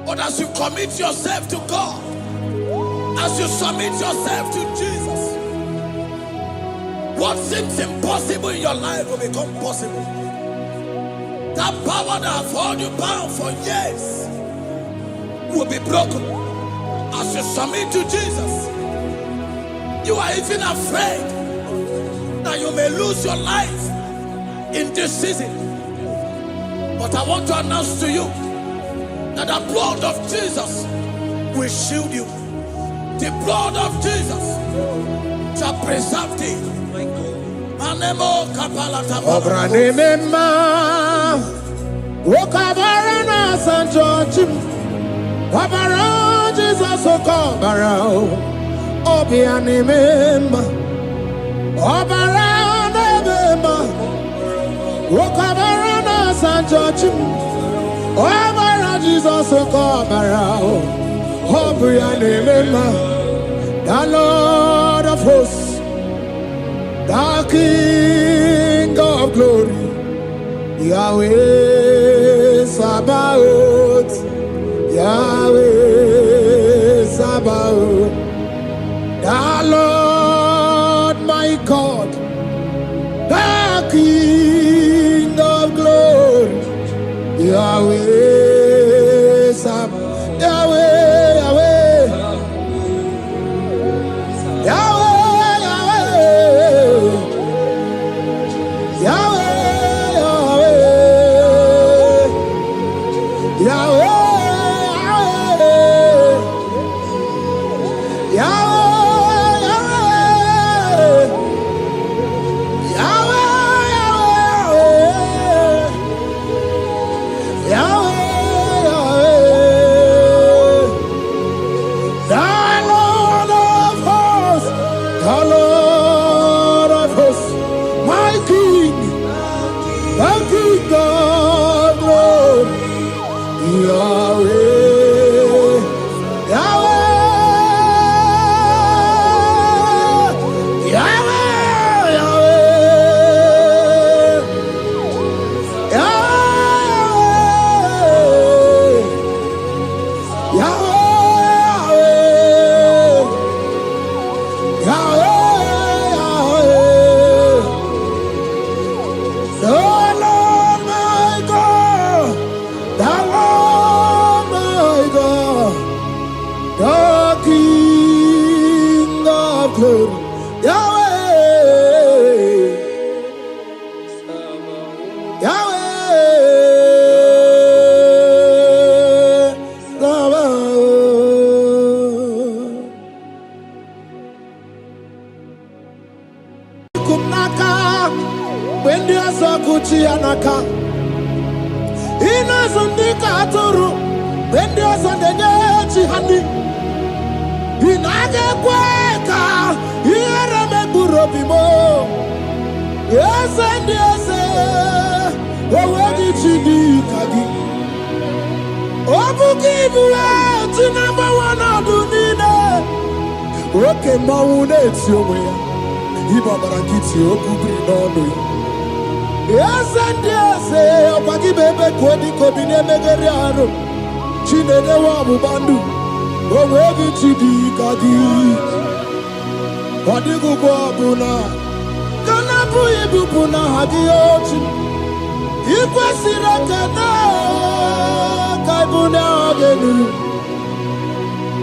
But as you commit yourself to God, as you submit yourself to Jesus, what seems impossible in your life will become possible. That power that has held you bound for years will be broken as you submit to Jesus. You are even afraid that you may lose your life in this season. But I want to announce to you that the blood of Jesus will shield you. The blood of Jesus shall preserve thee. Manemo kapala Obra tapala. nemema. Wokabara na San George. Wabara Jesus okobara. Obia nemema. Obara nemema. Wokabara na San George. Wabara Jesus okobara. Obia nemema. The Lord of hosts, the King of glory, Yahweh Sabaoth, Yahweh Sabaoth, the Lord my God, the King of glory, Yahweh Sabaoth, Yahweh, Yahweh,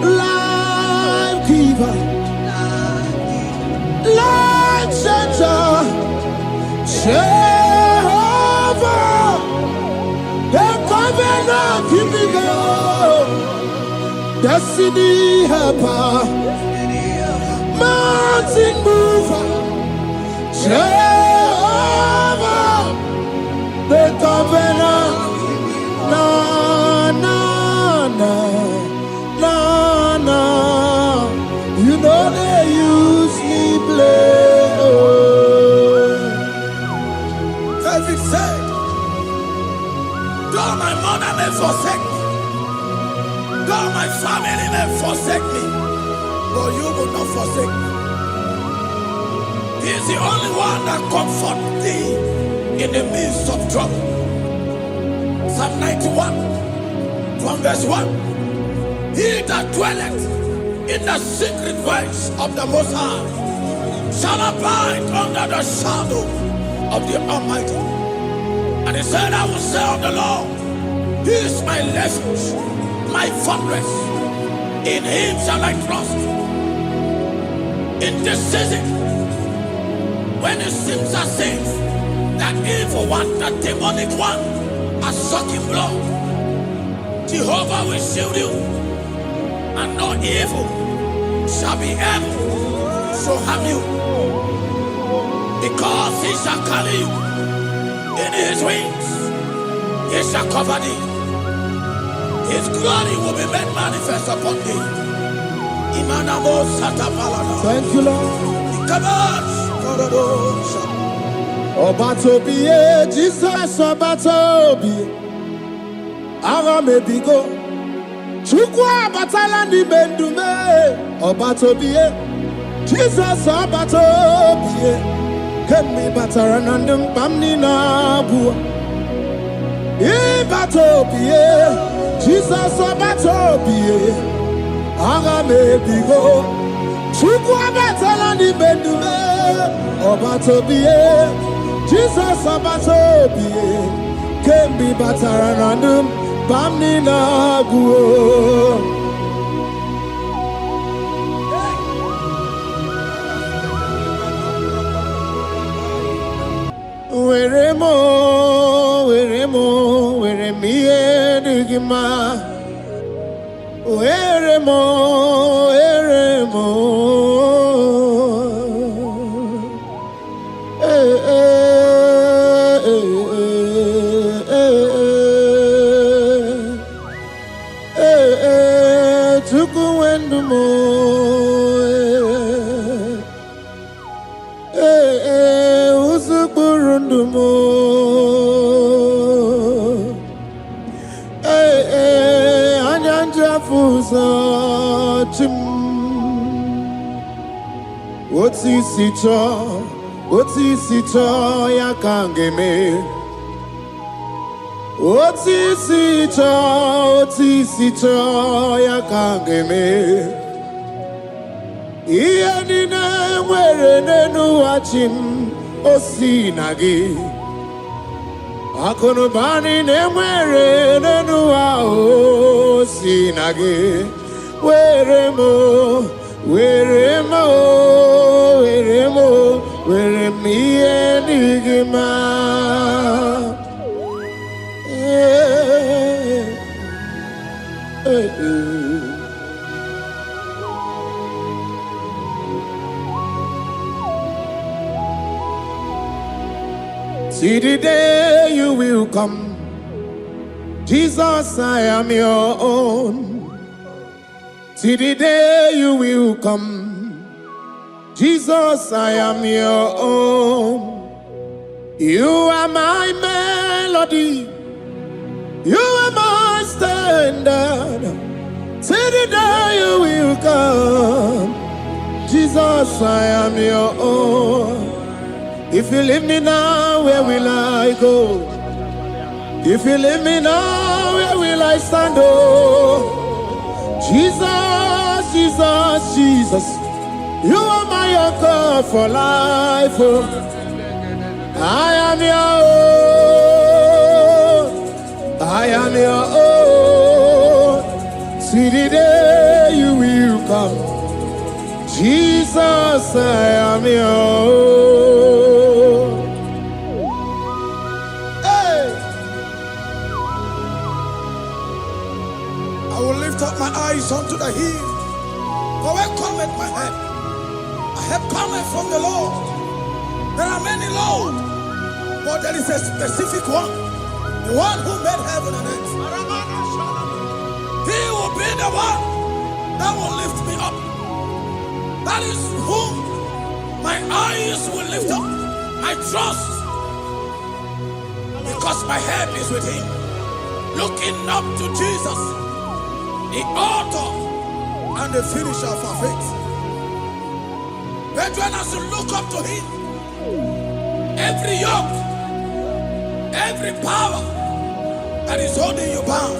life giver, life changer, Jehovah, the covenant keeping God, destiny helper, mountain mover, Jehovah, the covenant. Na na na na na, you know they use me play. David said, though my mother may forsake me, though my family may forsake me, but you will not forsake me. He is the only one that comforts thee in the midst of trouble. Psalm 91, from verse 1. He that dwelleth in the secret place of the Most High shall abide under the shadow of the Almighty. And he said, I will say of the Lord, He is my refuge, my fortress. In Him shall I trust. In this season, when it seems as if that evil one, that demonic one, are sucking blood, Jehovah will shield you, and no evil shall be able to harm you. Because he shall carry you in his wings, he shall cover thee. His glory will be made manifest upon thee. Thank you, Lord. Obatobiye, Jesus Obatobiye. Ara mebigo. Chukwa batala ni mendume. Obatobiye, Jesus Obatobiye. Kemi bataranandum bamni nabu. Ibatobiye, Jesus Obatobiye. Ara mebigo. Chukwa batala ni mendume. Obatobiye, Jesus Obatobiye. Kemi bataranandum bamni nabu. Where me digima. Where mo. Tukuendumo. Usukurundumo. Anyanja fusa chim. Oti sito ya kangeme. Oti sito ya kangeme. Iya nina mwere nenu wachim osinagi. Akono bani ne mwere nenu wa osinagi. Were me enigma. See the day you will come, Jesus, I am your own. See the day you will come, Jesus, I am your own. You are my melody, you are my standard. See the day you will come, Jesus, I am your own. If you leave me now, where will I go? If you leave me now, where will I stand? Oh, Jesus, Jesus, Jesus, you are my anchor for life. Oh, I am your own. I am your own. See the day you will come, Jesus, I am your own. I will lift up my eyes unto the hill, for where cometh my help? I have cometh from the Lord. There are many Lord, but there is a specific one, the one who made heaven and earth. He will be the one that will lift me up. That is whom my eyes will lift up. I trust, because my help is with him. Looking up to Jesus, the author and the finisher of our faith. Brethren, as you look up to him, every yoke, every power that is holding you bound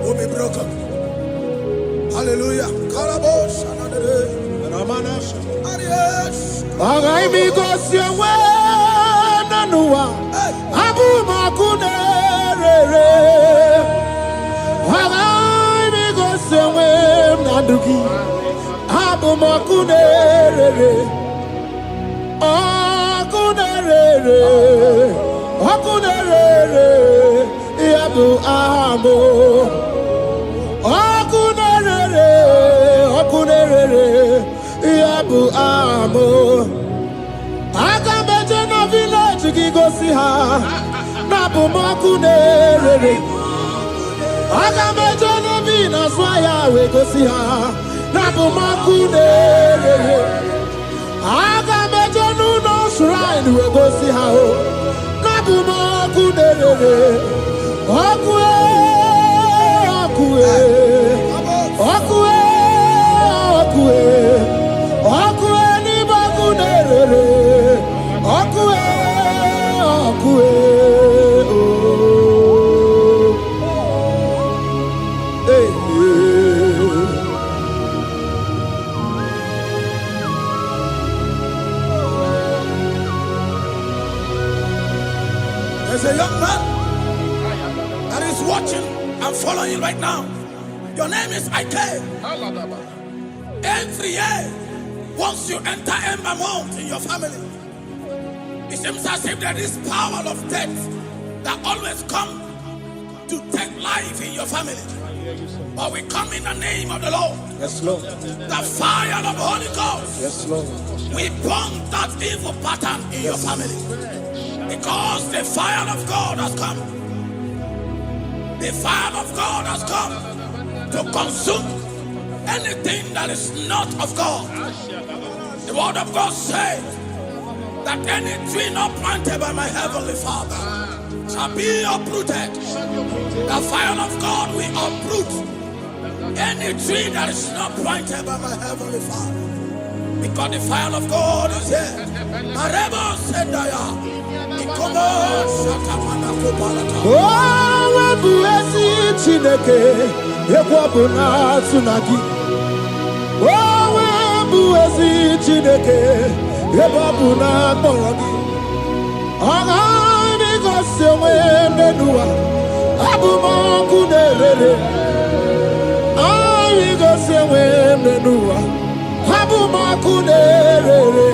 will be broken. Hallelujah. Abu makunere, akunere, yabu amo, akunere, yabu amo. ha na bụ m ọkụ na-erere. Aga m eje n'obi n'azụ ahịa wee gosi ha na bụ m ọkụ na-erere. Aga m eje n'ụlọ shrine wee gosi ha na bụ m ọkụ na-erere. Ọkụ ọkụ ọkụ ọkụ ọkụ n'ime ọkụ na-erere. Ọkụ ọkụ There's a young man that is watching and following right now. Your name is Ike. Every year, once you enter Ember Mount in your family, it seems as if there is power of death that always come to take life in your family. But we come in the name of the Lord. Yes, Lord. The fire of the Holy Ghost. Yes, Lord. We burn that evil pattern in your family. Because the fire of God has come. The fire of God has come to consume anything that is not of God. The word of God says that any tree not planted by my heavenly Father shall be uprooted. The fire of God will uproot any tree that is not planted by my heavenly Father. Because the fire of God is here. Marebo Sendaya. Oh, bụ ezi Chineke ekwu na tsunami. Oh, bụ ezi Chineke ekwu na kpọrọ gị. Ọ ga-eme gosi onwe n'ụwa. Abụ m ọkụ na-erere. Anyị gosi onwe n'ụwa. Abụ m ọkụ na-erere.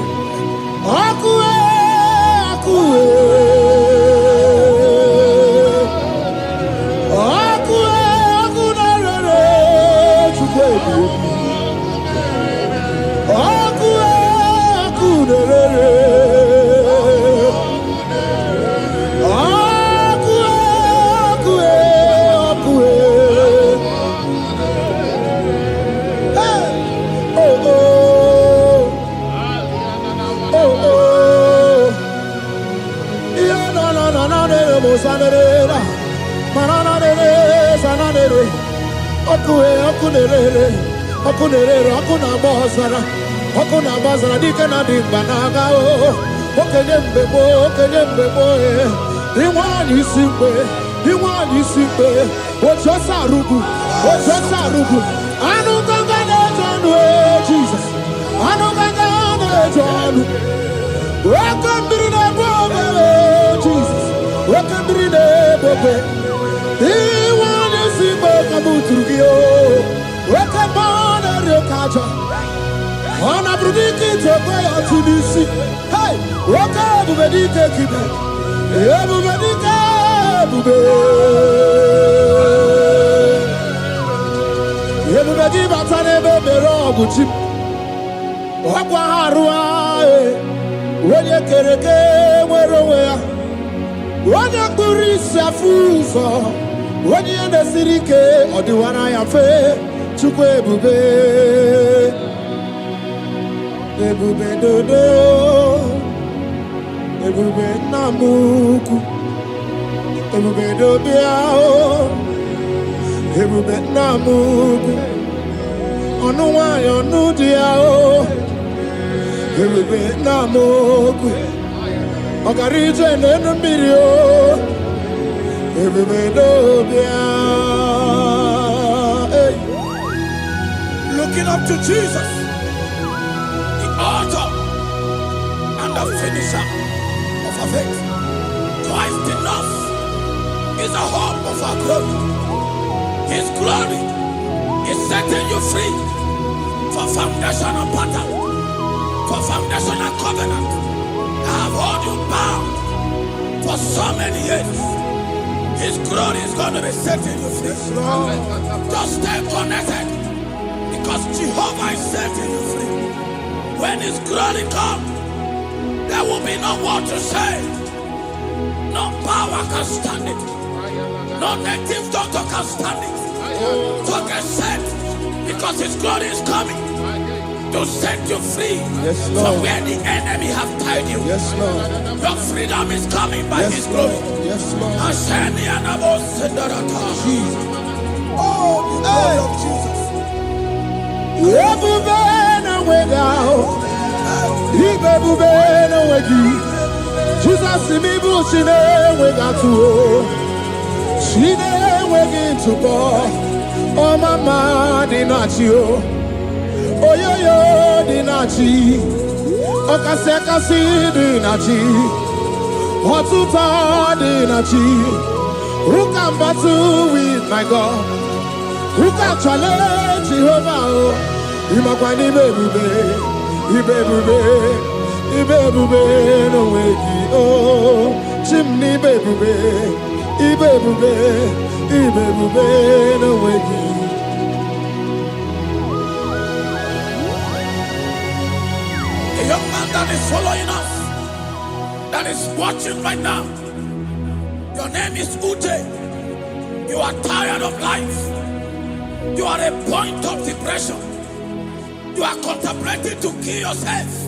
Ọkụ ọkụ na-agba ọzara. Ọkụ na-agba ọzara dike na dị mkpa na-aga. Okenye mgbe gboo inwe anyị isi mgbe otu ọsọ arụgụ anụ gaga na-eje ọnụ. Jizọs anụ gaga na-eje ọnụ. Oke mmiri na-egbu obere. Jizọs oke mmiri na-egbu obere. Inwe anyị isi mgbe ka m tụrụ gị. Oke mmụọ na-eri oke aja. Ọ na-abụrụ dike ite okwe ya otu n'isi. Oke ebube dike kibe. Ebube dike ebube. Ebube gị bata n'ebe mere ọgụ chi m. Ọkwa ha arụa. Onye kere eke nwere onwe ya. Onye kpụrụ isi afụ ụzọ. Onye ihe na-esiri ike ọ dịwara ya mfe. Chukwu ebube. Ebube dodo. Ebube nna m ukwu. Ebube dobịa. Ebube nna m ukwu. Ọnụ nwanyị ọnụ dị ya. Ebube nna m ukwu. Ọ gara ije n'elu mmiri. Ebube dobịa. Looking up to Jesus, the author and the finisher of our faith. Christ in us is the hope of our glory. His glory is setting you free for foundational pattern, for foundational covenant. I have held you bound for so many years. His glory is going to be setting you free. Just stay connected. Because Jehovah is setting you free. When His glory comes, there will be no word to say. No power can stand it. No native doctor can stand it. So get set, because His glory is coming to set you free from where the enemy have tied you. Yes, Lord. Your freedom is coming by His glory. Yes, Lord. Jesus. Oh, the glory of Jesus. Jesus, me bushine we got to. She never to go. Oh, mama, dinachi. Oh, yo, dinachi. Oh, kasi, dinachi. Hotuta, dinachi. Who can battle with my God? Who can challenge Jehovah? Imakwani baby, Ibebube no wegi oh chimney bebube Ibebube no wegi. A young man that is following us, that is watching right now. Your name is Ute. You are tired of life. You are a point of depression. You are contemplating to kill yourself.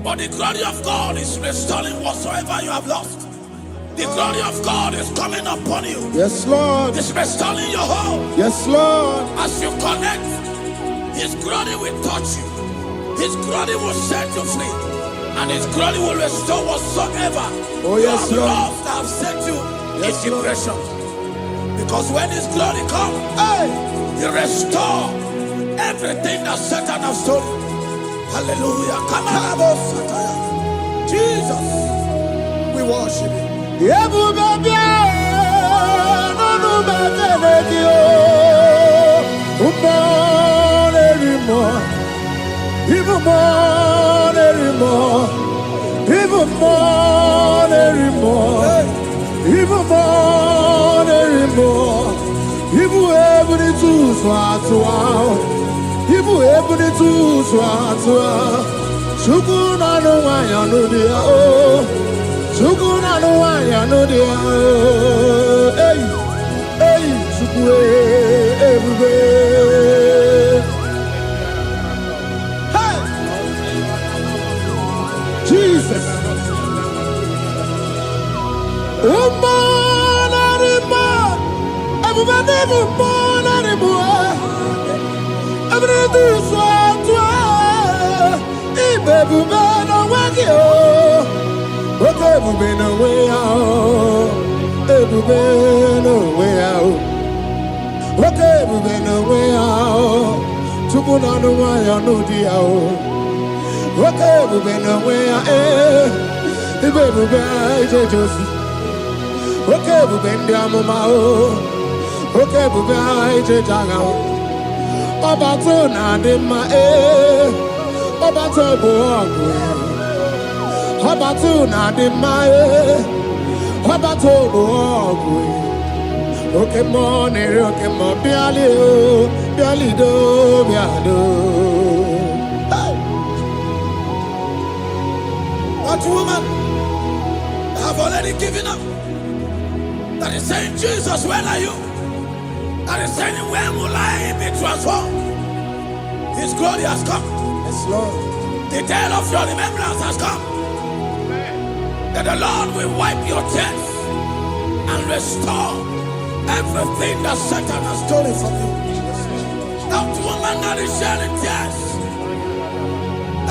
But the glory of God is restoring whatsoever you have lost. The glory of God is coming upon you. Yes, Lord. It's restoring your home. Yes, Lord. As you connect, His glory will touch you. His glory will set you free. And His glory will restore whatsoever you have lost that have set you in depression. Because when His glory comes, He restores everything that Satan has stolen. Hallelujah. Come on, Jesus, we worship You. Even able to swat. Sukuna no wanya no dia oh. Sukuna no wanya no dia oh. Hey, sukue everywhere. Hey, Jesus. Everybody swat. Ibebube no wagi oh. Ebube no way out. Ebube no way out. Ebube no way out. Tukuna no waya no dia oh. Ebube no way out. Ibebube jejosi. Ebube ndiamuma oh. Ebube jejaga oh. Obato na dema Obato boagwe Obato na dema Obato boagwe Okay mo nere okay mo biali o biali do biado. That woman have already given up. That is saying, Jesus, where are you? That is saying, when will I be transformed? His glory has come. Yes, Lord. The day of your remembrance has come. That the Lord will wipe your tears and restore everything that Satan has stolen from you. That woman that is shedding tears,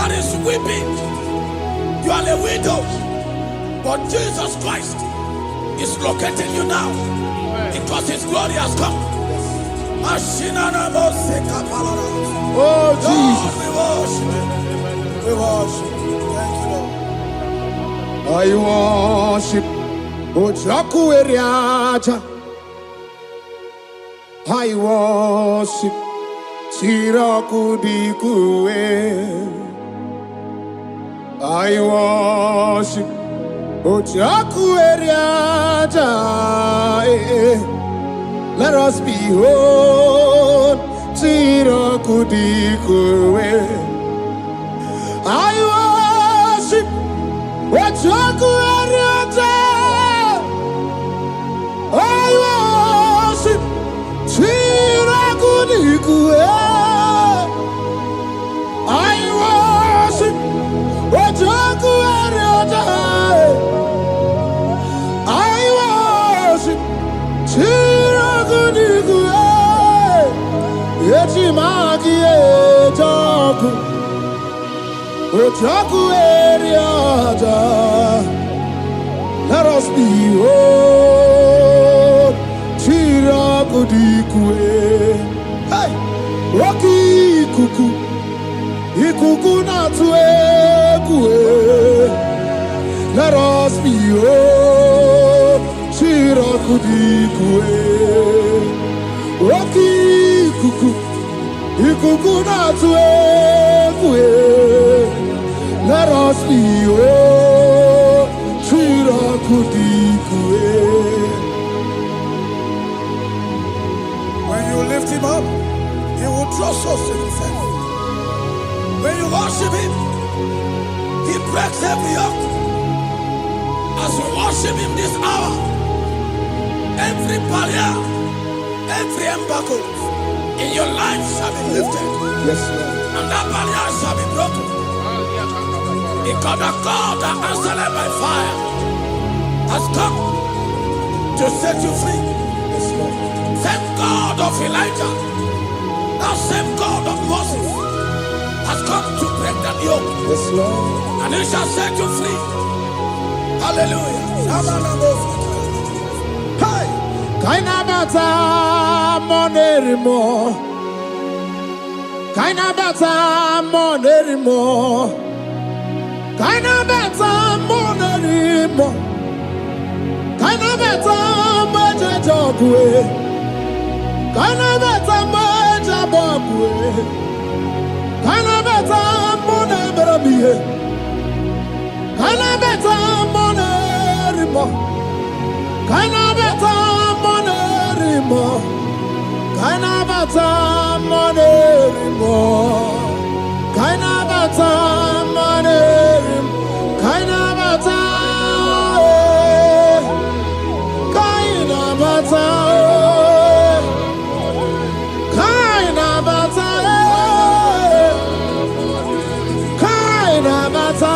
that is weeping, you are a widow, but Jesus Christ is locating you now because His glory has come. Oh, Jesus. We worship. Thank you, I Lord. worship. Ojaku eriaja. I worship. Tiraku dikue. I worship. Ojaku eriaja. Let us behold. Tiraku dikue. I worship. Ojaku eriaja. magi ejoku ojoku eriaja. Let us be whole. Chirakudikwe. Hey, Rocky kuku, ikuku na tuekwe. Let us be whole. Chirakudikwe. Rocky kuku, ikuku na tuekwe. Let us be whole. Chirakudikwe. When you lift him up, he will draw souls to himself. When you worship him, he breaks every yoke. As you worship him this hour, every barrier, every embargo in your life shall be lifted. Yes, Lord. And that barrier shall be broken. Because the God that answered by fire has come to set you free. Yes, Lord. Same God of Elijah, that same God of Moses, has come to break that yoke. Yes, Lord. And he shall set you free. Hallelujah. Hey! Kainabata monerimo. Kainabata monerimo. Kainabata monerimo. Kainabata mojejogwe. Kainabata mojabogwe. Kainabata moneberabie. Kainabata monerimo. Kainabata monerimo. Kainabata monerimo. Kainabata monerimo. Kainabata. Kainabata. Kainabata. Kainabata.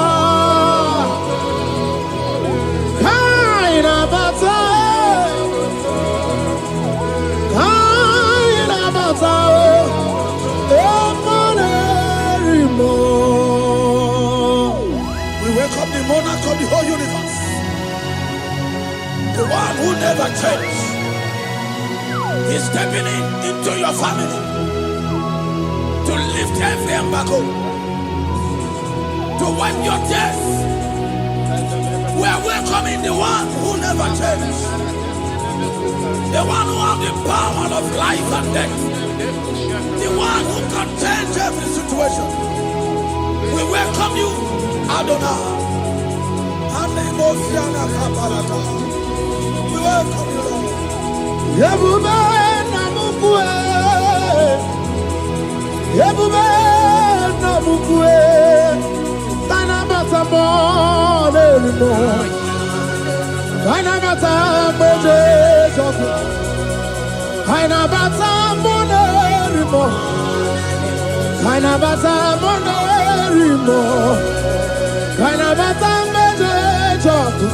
Kainabata. Kainabata. We welcome the monarch of the whole universe, the one who never changed. He's stepping into your family to lift every embargo, to wipe your tears. We are welcoming the one who never changed, the one who has the power of life and death, the one who can change every situation. We welcome you, Adonai. We welcome you, Lord. Yebube namukwe. Yebube namukwe. Kainabata monerimo. Kainabata mojejoku. Kainabata monerimo. Kainabata monerimo. Kainabata mojejoku.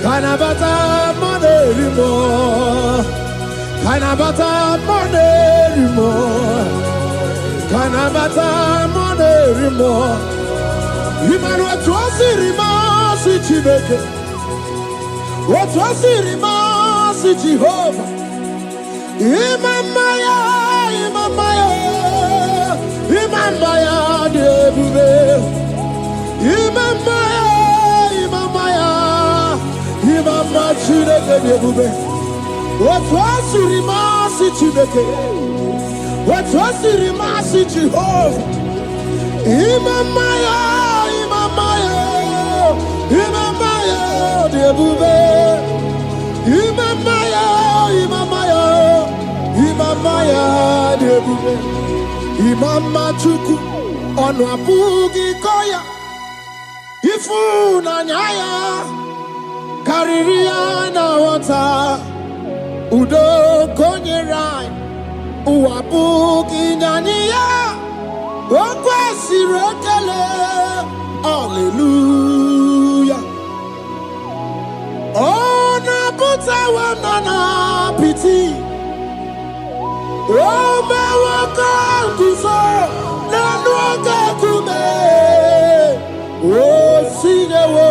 Kainabata monerimo. Kainabata monerimo. Kainabata monerimo. Imanu atwasirima si Chineke. Atwasirima si Jehovah. Imamaya, imamaya, imamaya debube. Imamaya, imamaya, imamaya Chineke debube. Atwasirima si Chineke. Atwasirima si Jehovah. Imamaya, imamaya, imamaya debube. Imamaya, imamaya, imamaya debube. Imama chuku onu abugi koya. Ifu na nyaya kariria na wata. Udo konye rai uabugi nyaniya. Okwesi rekele. Hallelujah. Ona puta wana na piti. Oma waka kuso na waka kume o sinewo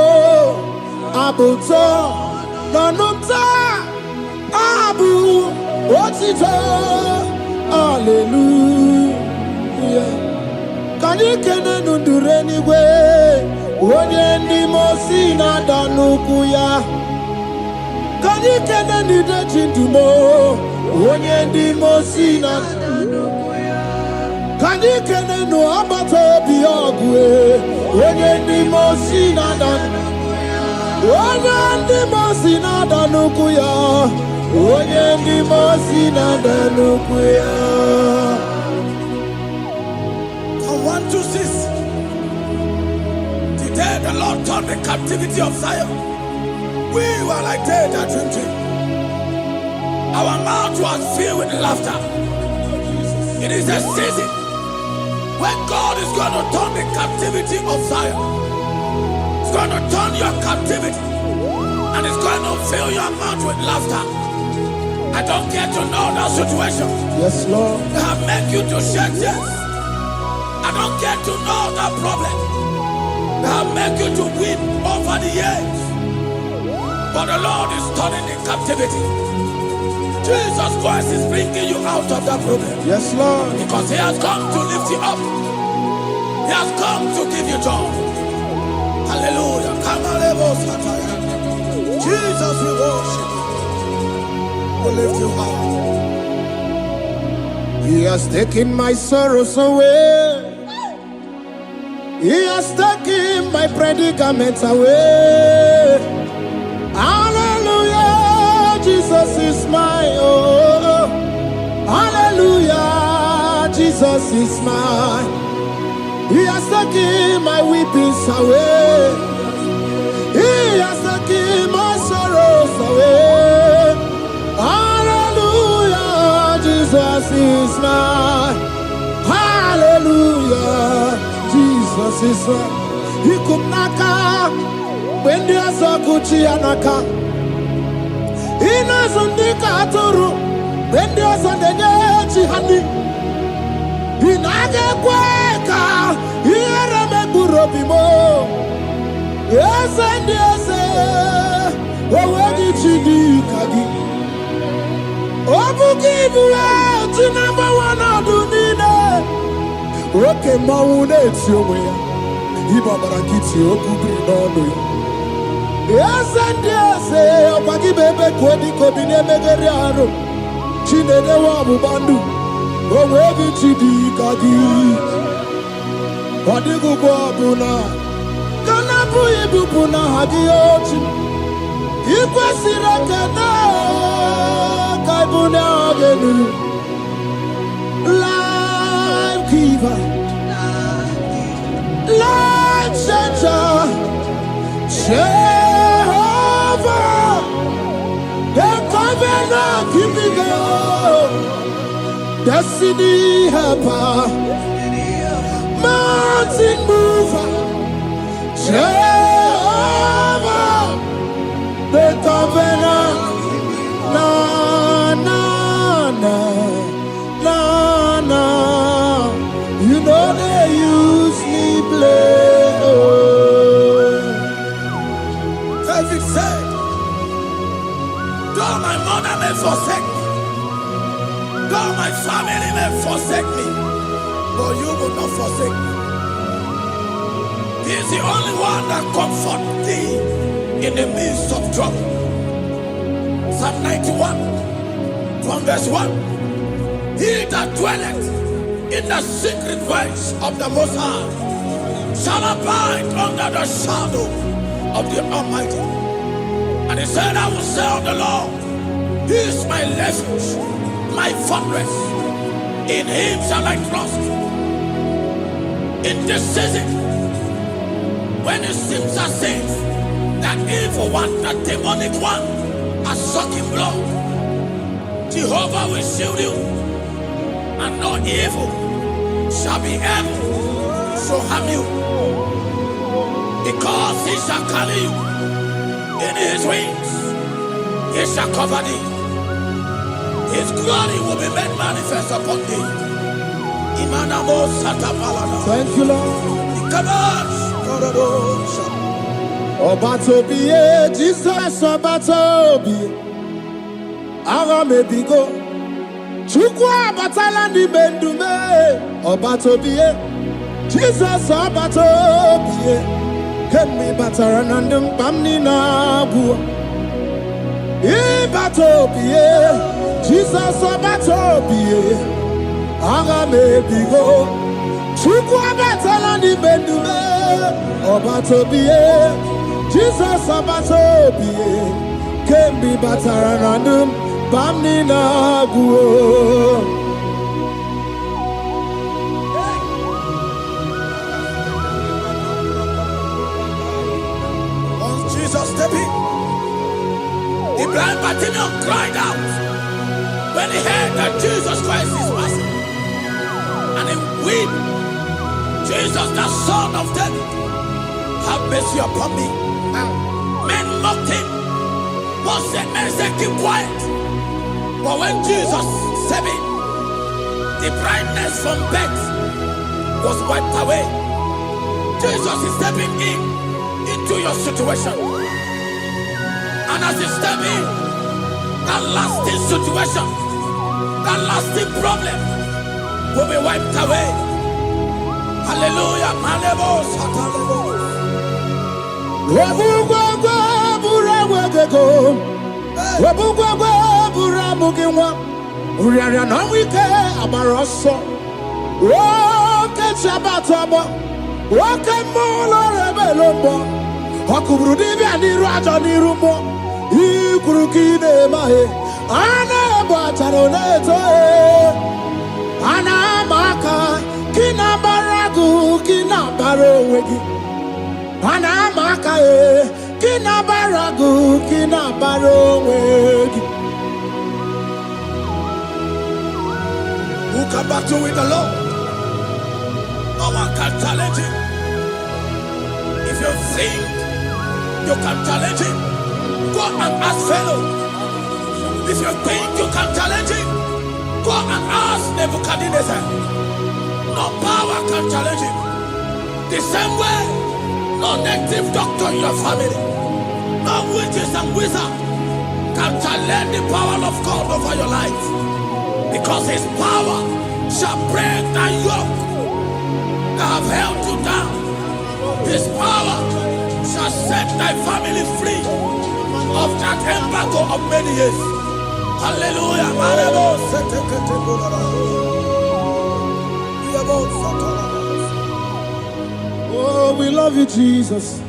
abuto na numta abu otito hallelujah kani kene nundure niwe onye ndi mosi na danuku ya kani kene nide chindumo onye ndi mosi na kani kene no abato bi ogwe onye ndi mosi na danuku onye ndi mosi na danuku ya onye ndi mosi na danuku ya. From 1 to 6. Today the Lord turned the captivity of Zion. We were like dead that dream. Our mouth was filled with laughter. It is a season when God is going to turn the captivity of Zion. He's going to turn your captivity and it's going to fill your mouth with laughter. I don't get to know that situation. Yes, Lord. That make you to shed tears. I don't get to know that problem. That make you to weep over the years. But the Lord is turning the captivity. Jesus Christ is bringing you out of that problem. Yes, Lord. Because He has come to lift you up. He has come to give you joy. Hallelujah. Jesus, we worship you. We lift you high. He has taken my sorrows away. He has taken my predicaments away. Hallelujah, Jesus is my oh. Hallelujah, Jesus is mine. He has taken my weepings away. He has taken my sorrows away. Hallelujah, Jesus is mine. Hallelujah, Jesus is mine. He could knock out when there's a Gucci anaka. He knows on the Katuru when there's a Nechi honey. He naga kweka. He had a Megurobimo. Yes, and yes, oh, where did you do, Kagi? Oh, give you out to number one of the dinner. Okay, Maune, it's your way. Ibabara Kitty, Okubri, no. Yes, and yes, oh, Pagi Bebe, Kodi, Kobine, Megariano. Chine, the Wabu Bandu. Oh, where did you do, Kagi? What did you go, Abuna? Kanabu ibupuna hadiochi ikwesira kana kaibuna agenu life giver life changer Jehovah the covenant keeping God destiny helper mountain mover Jehovah, the covenant, na na na na na. You know they use me play. Oh. David said, though my mother may forsake me, though my family may forsake me, but you will not forsake me. He is the only one that comforts thee in the midst of trouble. Psalm 91, from verse 1. He that dwelleth in the secret place of the Most High shall abide under the shadow of the Almighty. And he said, I will say of the Lord, He is my refuge, my fortress. In Him shall I trust. In this season, when it seems as if that evil one, that demonic one, are sucking blood, Jehovah will shield you, and no evil shall be able to harm you, because He shall carry you in His wings. He shall cover thee. His glory will be made manifest upon thee. Thank you, Lord. Obatobiye, Jesus Obatobiye. Ara mebigo. Chukwa batala ni mendume. Obatobiye, Jesus Obatobiye. Kemi batara nandum pamni na bua. Ibatobiye, Jesus Obatobiye. Ara mebigo. Chukwa batala ni mendume. Obatobiye, Jesus Obatobiye. Kemi batara nandum pamni na bua. Jesus stepped in. The blind Bartimaeus cried out when he heard that Jesus Christ is passing. And he wept, Jesus, the Son of David, have mercy upon me. Men mocked him. Men said, keep quiet. But when Jesus stepped in, the blindness from birth was wiped away. Jesus is stepping into your situation. And as he step in, that lasting situation, that lasting problem will be wiped away. Hallelujah. Anamaka kinabaragu kinabarowegi. Anamaka kinabaragu kinabarowegi. Who can battle with the Lord? No one can challenge him. If you think you can challenge him, go and ask fellow. If you think you can challenge him, go and ask Nebuchadnezzar. No power can challenge him. The same way, no native doctor in your family, no witches and wizards can challenge the power of God over your life. Because his power shall break the yoke that have held you down. His power shall set thy family free of that embargo of many years. Hallelujah. Oh, we love you, Jesus.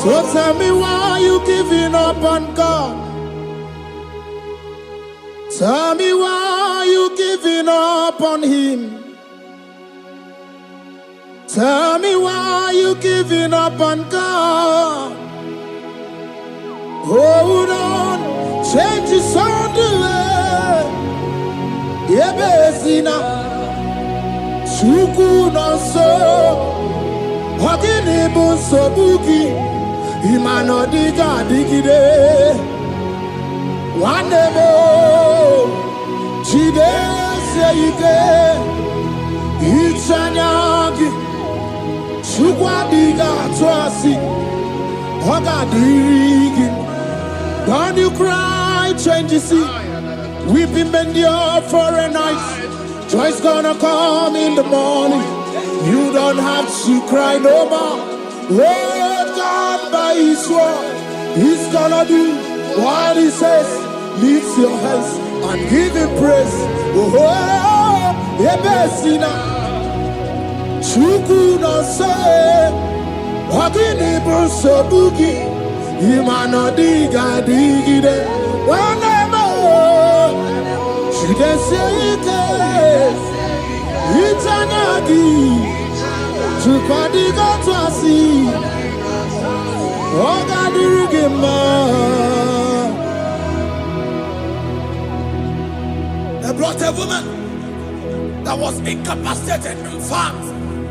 So tell me why you giving up on God. Tell me why you giving up on him. Tell me why you giving up on God. Hold on, change is on the way. Yebezina, Chuku no so, Hogini bunso buki, Imano diga digide. One demo, Chide seike, Ichanyagi, Chukwa diga twasi, Hoga digi. Don't you cry, change you see. Weeping endure for a night. Joy's gonna come in the morning. You don't have to cry no more. Lord God by his word, he's gonna do what he says. Lift your hands and give him praise. Oh, Ebesina Chuku no say Wagini Bruso Bugi Imano diga digide Wanemo Shide seite Itanagi Chukadiga twasi Oga dirigima a woman that was incapacitated. In fact,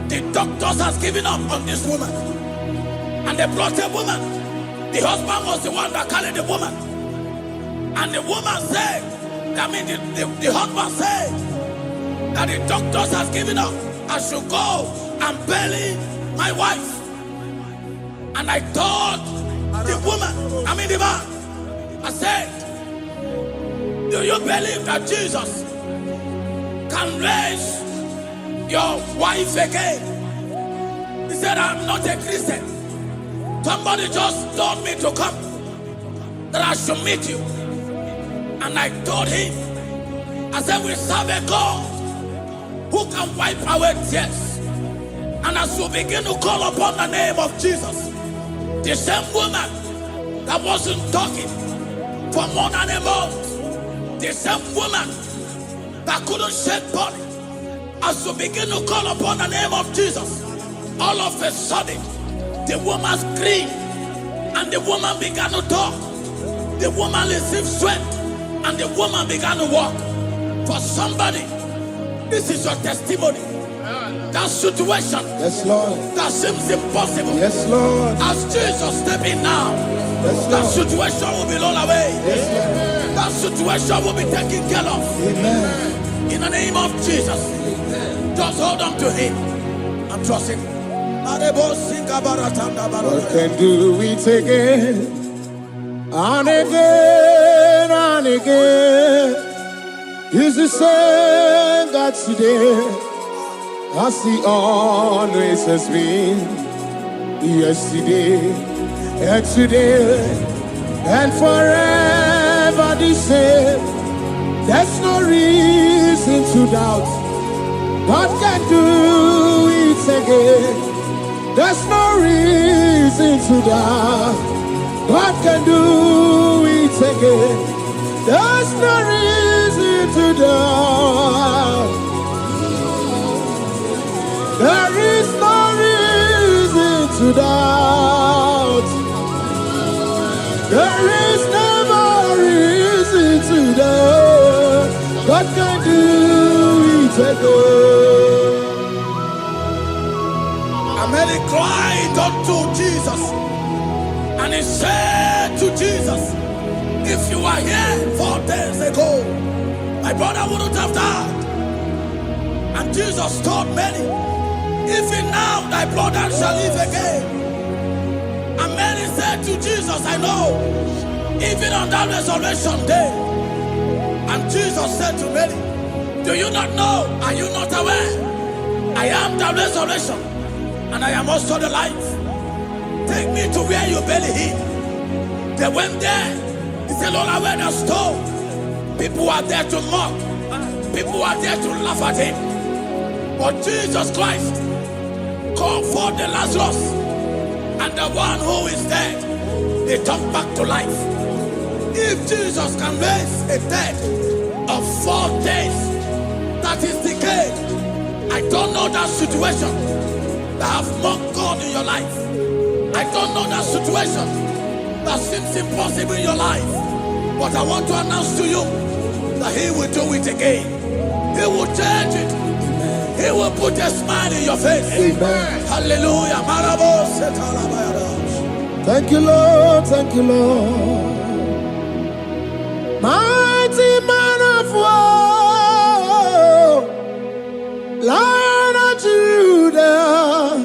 the doctors has given up on this woman. And they brought a woman. The husband was the one that carried the woman. And the woman said, the husband said that the doctors has given up. I should go and bury my wife. And I told the woman, the man, I said, do you believe that Jesus can raise your wife again? He said, I'm not a Christian. Somebody just told me to come, that I should meet you. And I told him, I said, we serve a God who can wipe away tears. And as we begin to call upon the name of Jesus, the same woman that wasn't talking for more than a month, the same woman that couldn't shed body, as we begin to call upon the name of Jesus, all of a sudden, the woman screamed and the woman began to talk. The woman received strength and the woman began to walk. For somebody, this is your testimony. That situation, yes, Lord, that seems impossible, yes, Lord, as Jesus step in now, yes, that situation will be rolled away. Yes, Lord. That situation will be taken care of. Amen. In the name of Jesus. Amen. Just hold on to him and trust him. What can do it again and again and again? Is the same God today as he always has been, yesterday and today and forever the same. There's no reason to doubt God can do it again. There's no reason to doubt God can do it again. There's no reason to doubt. There is no reason to doubt. There is never reason to doubt. God can do it again. Mary cried unto Jesus, and he said to Jesus, if you were here 4 days ago, my brother wouldn't have died. And Jesus told Mary, even now thy brother shall live again. And Mary said to Jesus, I know, even on that resurrection day. And Jesus said to Mary, do you not know? Are you not aware? I am the resurrection, and I am also the life. Take me to where you bury him. They went there. He said, Lord, I went a stone. People are there to mock. People are there to laugh at him. But Jesus Christ called forth the Lazarus, and the one who is dead, they come back to life. If Jesus can raise a dead of 4 days that is decayed, I don't know that situation that have mocked God in your life. I don't know that situation that seems impossible in your life. But I want to announce to you that he will do it again. He will change it. He will put a smile in your face. Amen. Hallelujah. Thank you, Lord. Thank you, Lord. Mighty man of war, Lion of Judah,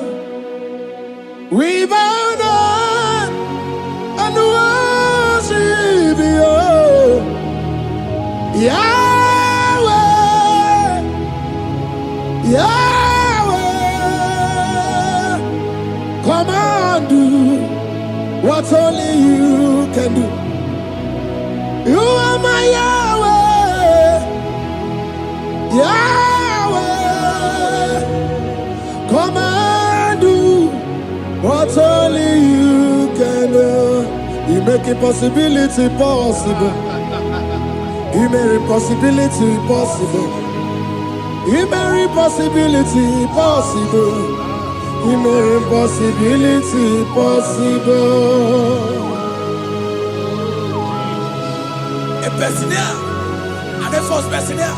we bow down and worship you, Yahweh, Yahweh. Come and do what only you can do. You are my Yahweh, Yahweh. Come and do what only you can do. You make impossibility possible. You make impossibility possible. You make impossibility possible. You make impossibility possible. A Bessinia and a first Bessinia.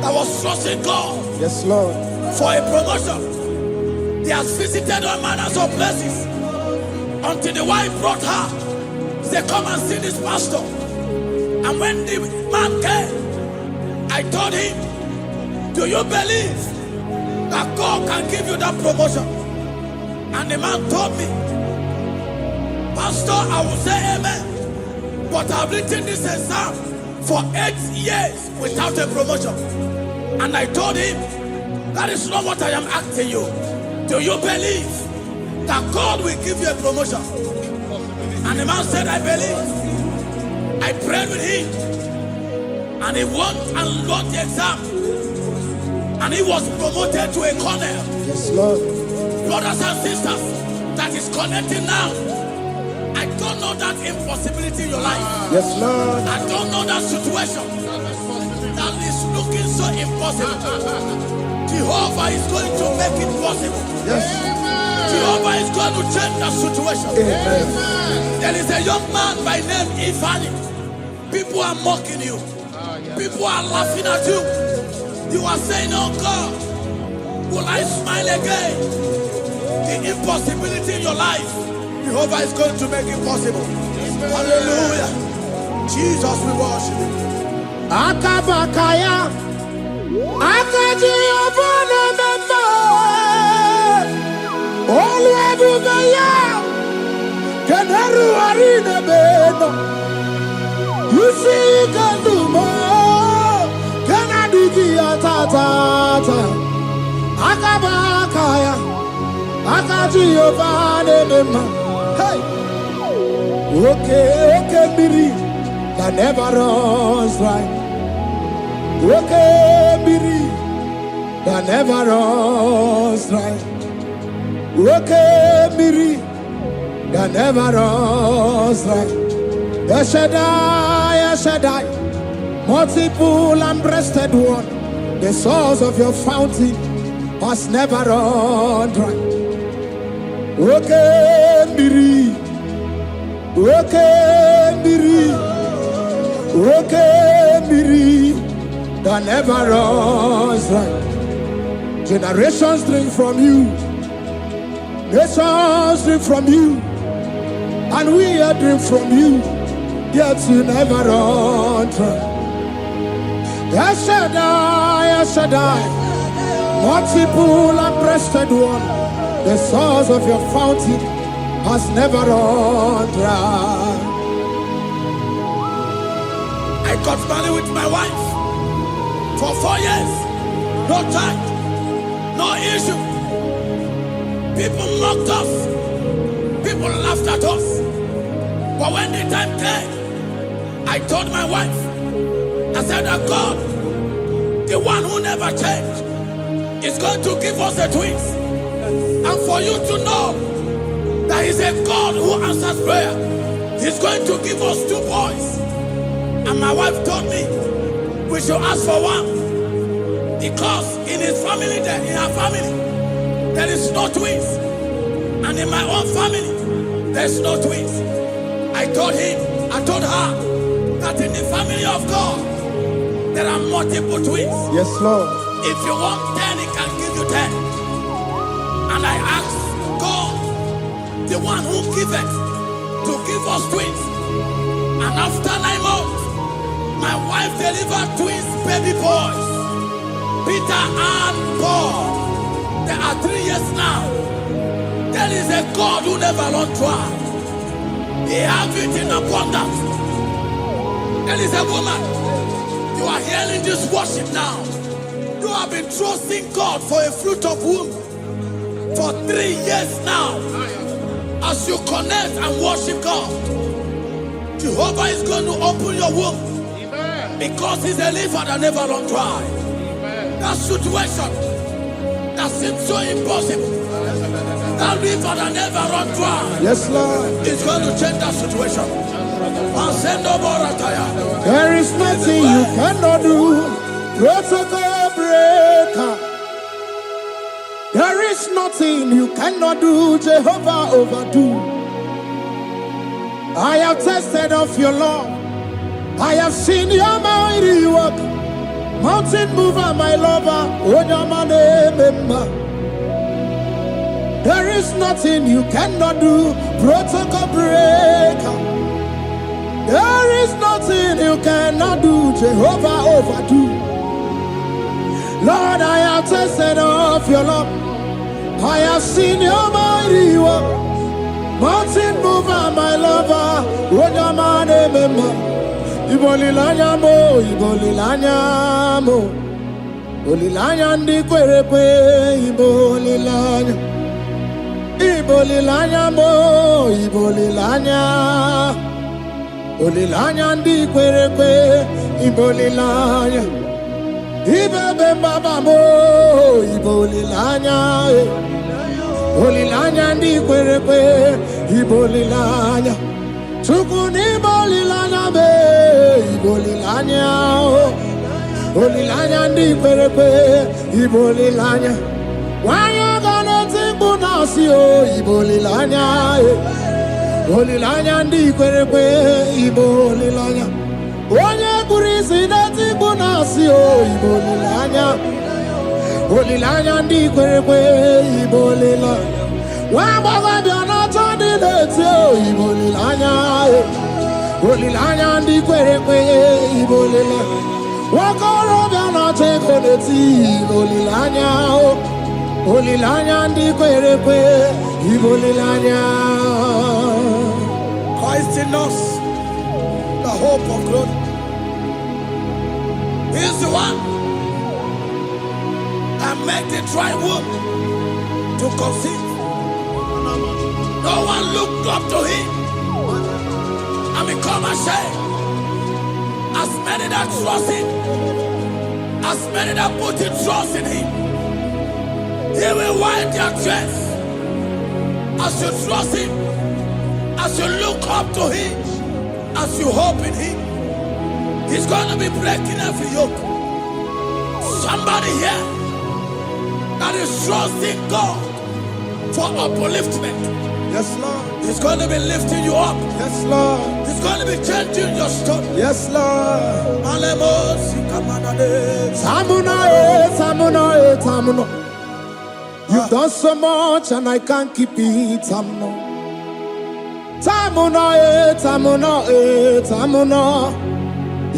that was trusting God Yes, Lord. for a promotion. He has visited all manners of places until the wife brought her. He said, come and see this pastor. And when the man came, I told him, do you believe that God can give you that promotion? And the man told me, Pastor, I will say amen, but I've written this exam for 8 years without a promotion. And I told him, that is not what I am asking you. Do you believe that God will give you a promotion? And the man said, I believe. I prayed with him, and he won and lost the exam, and he was promoted to a colonel. Yes, Lord. Brothers and sisters, that is connecting now. I don't know that impossibility in your life. Yes, Lord. I don't know that situation that is looking so impossible. Jehovah is going to make it possible. Yes. Jehovah is going to change that situation. Amen. There is a young man by name Ifani. People are mocking you. People are laughing at you. You are saying, oh God, will I smile again? The impossibility in your life, Jehovah is going to make it possible. Hallelujah. Jesus, we worship you. Akabakaya. Akaji Obana Memo. Olwebubeya. Kenaru Arina Beno. You see Kandumo. Kanadigi Atata. Akabakaya. Akaji Obana Memo. Hey. Okay, Biri. That never runs dry. Okay, Biri, that never runs dry. Okay, Biri, that never runs dry. Shaddai, multiple and breasted one, the source of your fountain has never run dry. Okay, Biri, okay, Biri, okay, Biri. That never runs dry. Generations drink from you. Nations drink from you. And we are drink from you. Yet you never run dry. Shaddai, multiple and breasted one, the source of your fountain has never run dry. I got married with my wife for 4 years, no child, no issue. People mocked us, people laughed at us. But when the time came, I told my wife, I said that God, the one who never changed, is going to give us the twins. And for you to know that He's a God who answers prayer, He's going to give us 2 boys. And my wife told me, we should ask for one, because in her family, there is no twins, and in my own family, there's no twins. I told her that in the family of God, there are multiple twins. Yes, Lord. If you want 10, He can give you 10. And I asked God, the one who giveth, to give us twins. And after 9 months, my wife delivered twins, baby boys, Peter and Paul. There are 3 years now. There is a God who never runs dry. He has it in abundance. There is a woman. You are hearing this worship now. You have been trusting God for a fruit of womb for 3 years now. As you connect and worship God, Jehovah is going to open your womb. Because He's a river that never runs dry. That situation that seems so impossible, that river that never runs dry, Yes, Lord. is going to change that situation. There is nothing you cannot do. Protocol breaker. There is nothing you cannot do. Jehovah overdo. I have tested of your love. I have seen your mighty work. Mountain mover, my lover, Onyamane member. There is nothing you cannot do, protocol breaker. There is nothing you cannot do, Jehovah overdo. Lord, I have tasted of your love. I have seen your mighty work. Mountain mover, my lover, Onyamane member. Ibolilanya mo, ibolilanya mo. Ibolilanya ndi kwerepe, ibolilanya. Ibolilanya mo, ibolilanya. Ibolilanya ndi kwerepe, ibolilanya. Ibebe baba mo, ibolilanya. Ibolilanya ndi kwerepe, ibolilanya. Tukuni bolilanya be, ibolilanya. Ibolilanya ndi kwerepe, ibolilanya. Wanya gana timbu nasi o, ibolilanya. Ibolilanya ndi kwerepe, ibolilanya. Wanya kurisi na timbu nasi o, ibolilanya. Ibolilanya ndi kwerepe, ibolilanya. Wamba biana tandi lete o, ibolilanya. Ibolilanya ndi kwerepe, ibolilanya. Wakoro biana teko leti, ibolilanya o. Ibolilanya ndi kwerepe, ibolilanya. Christ in us, the hope of glory. He is the one that made the dry womb to conceive. No one looked up to him and become ashamed. As many that trust him, as many that put in trust in him, he will wipe their tears. As you trust him, as you look up to him, as you hope in him, he's going to be breaking every yoke. Somebody here that is trusting God for upliftment. Yes, Lord. He's going to be lifting you up. Yes, Lord. He's going to be changing your story. Yes, Lord. Tamuna, Tamuna, Tamuna. You've done so much and I can't keep it, Tamuna. Tamuna, Tamuna, Tamuna.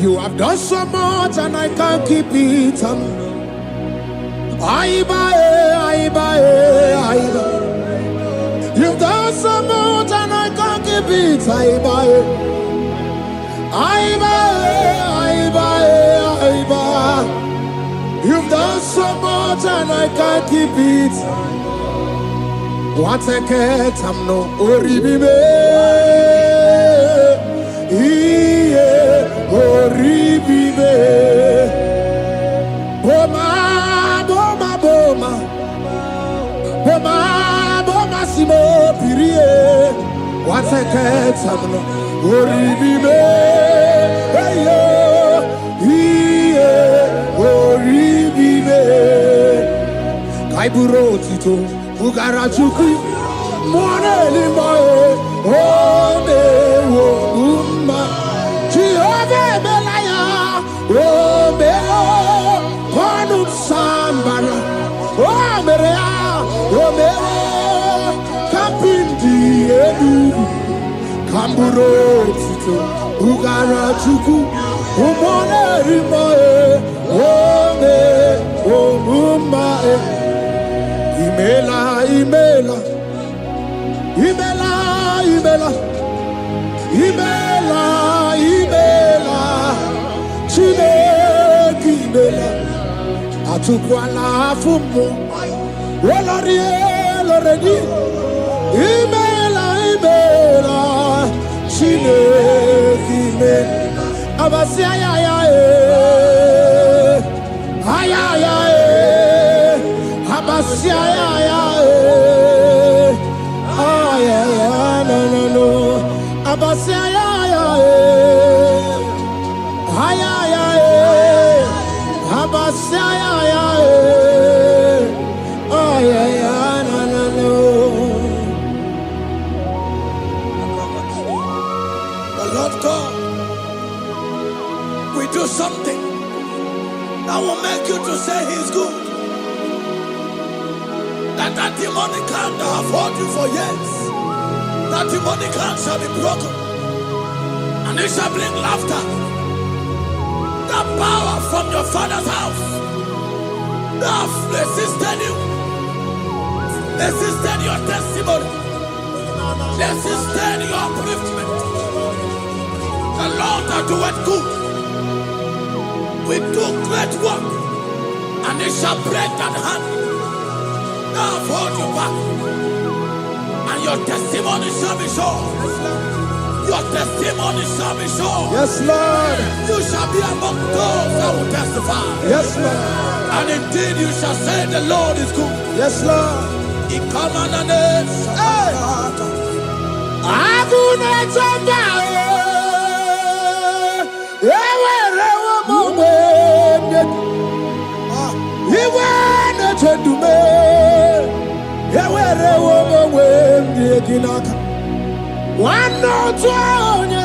You have done so much and I can't keep it, Tamuna. Aiba, Aiba, Aiba. You've done so much and I can't keep it, Aiba, Aiba, Aiba, Aiba. You've done so much and I can't keep it. What a cat, I'm no oribibe. Oribibe. Boma, boma, boma. Boma, boma, simo, pirie. What a cat, I'm no oribibe. Hey, oribibe. Kaiburo tito, ugara chuku, mwane limae, ode wo umma. Chiove belaya, omeo, konut sambara, omerea, omeo, kapindi edu. Kamburo tito, ugara chuku, umwane limae, ode wo umma. Imela, Imela, Imela, Imela, Imela, Imela, Chile, Imela, Atukwala Fumo, Olori, Loredi, Imela, Imela, Chile, Imela, Abasia, Ayaya, Abasia, no, no, Abasia, Abasia, no. The Lord God will do something that will make you to say he's good. That demonic hand that have held you for years, that demonic hand shall be broken, and it shall bring laughter. That power from your father's house that have resisted you, resisted your testimony, resisted your upliftment. The Lord that doeth good will do great work, and it shall break that hand that have held you back, and your testimony shall be sure. Your testimony shall be sure. Yes, Lord. You shall be among those that will testify. Yes, Lord. And indeed you shall say the Lord is good. Yes, Lord. He come on the name. One no twenty,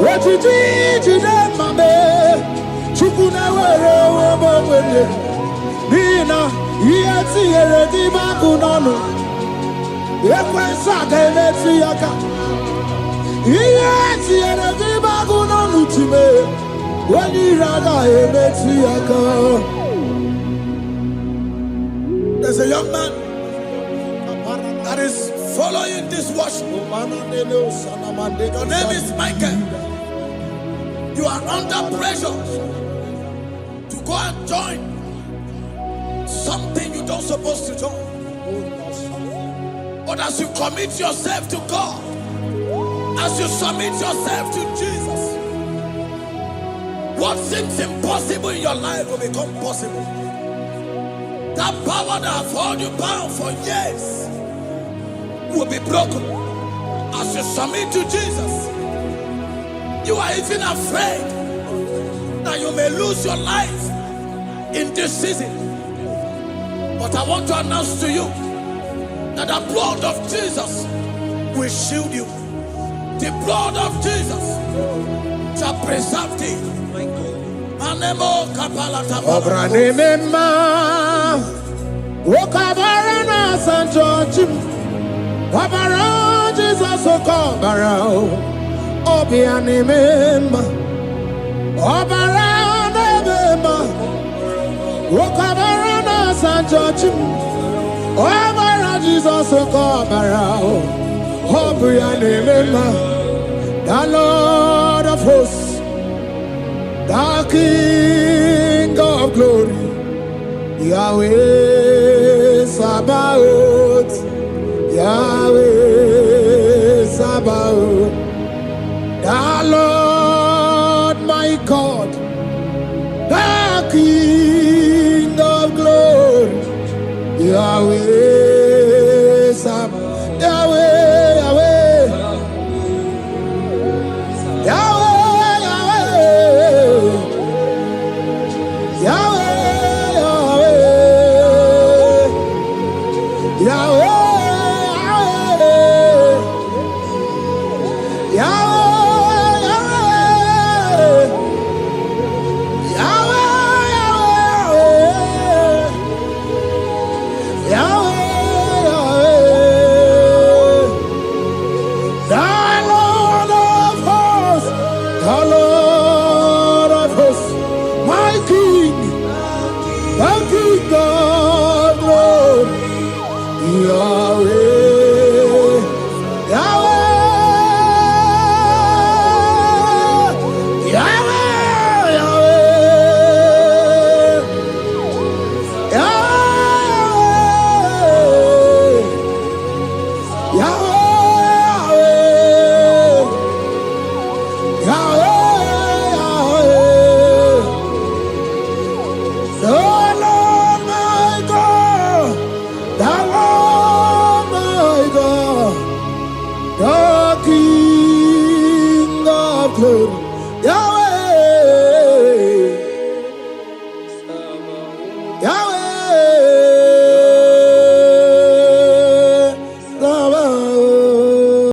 what you did, Mamma, Chukuna, Nina, yet see a Dibakunano, Yakwasaka, let's see Yaka, yet see a Dibakunano to me, when you rather, let's see Yaka. There's a young man that is following this worship. Your name is Michael. You are under pressure to go and join something you don't supposed to join. But as you commit yourself to God, as you submit yourself to Jesus, what seems impossible in your life will become possible. That power that have held you bound for years will be broken as you submit to Jesus. You are even afraid that you may lose your life in this season. But I want to announce to you that the blood of Jesus will shield you. The blood of Jesus shall preserve thee. Manemo kapalata. Okabarana Sancho Obara Jesus Okobara Obiani Memba Obara Memba Okabarana Sancho Obara Jesus Okobara Obiani Memba, the Lord of hosts, the King of glory, Yahweh Sabaoth, Yahweh Sabaoth, the Lord my God, the King of glory, Yahweh Sabaoth, Yahweh, Yahweh, Yahweh, Yahweh, Yahweh. The King of glory.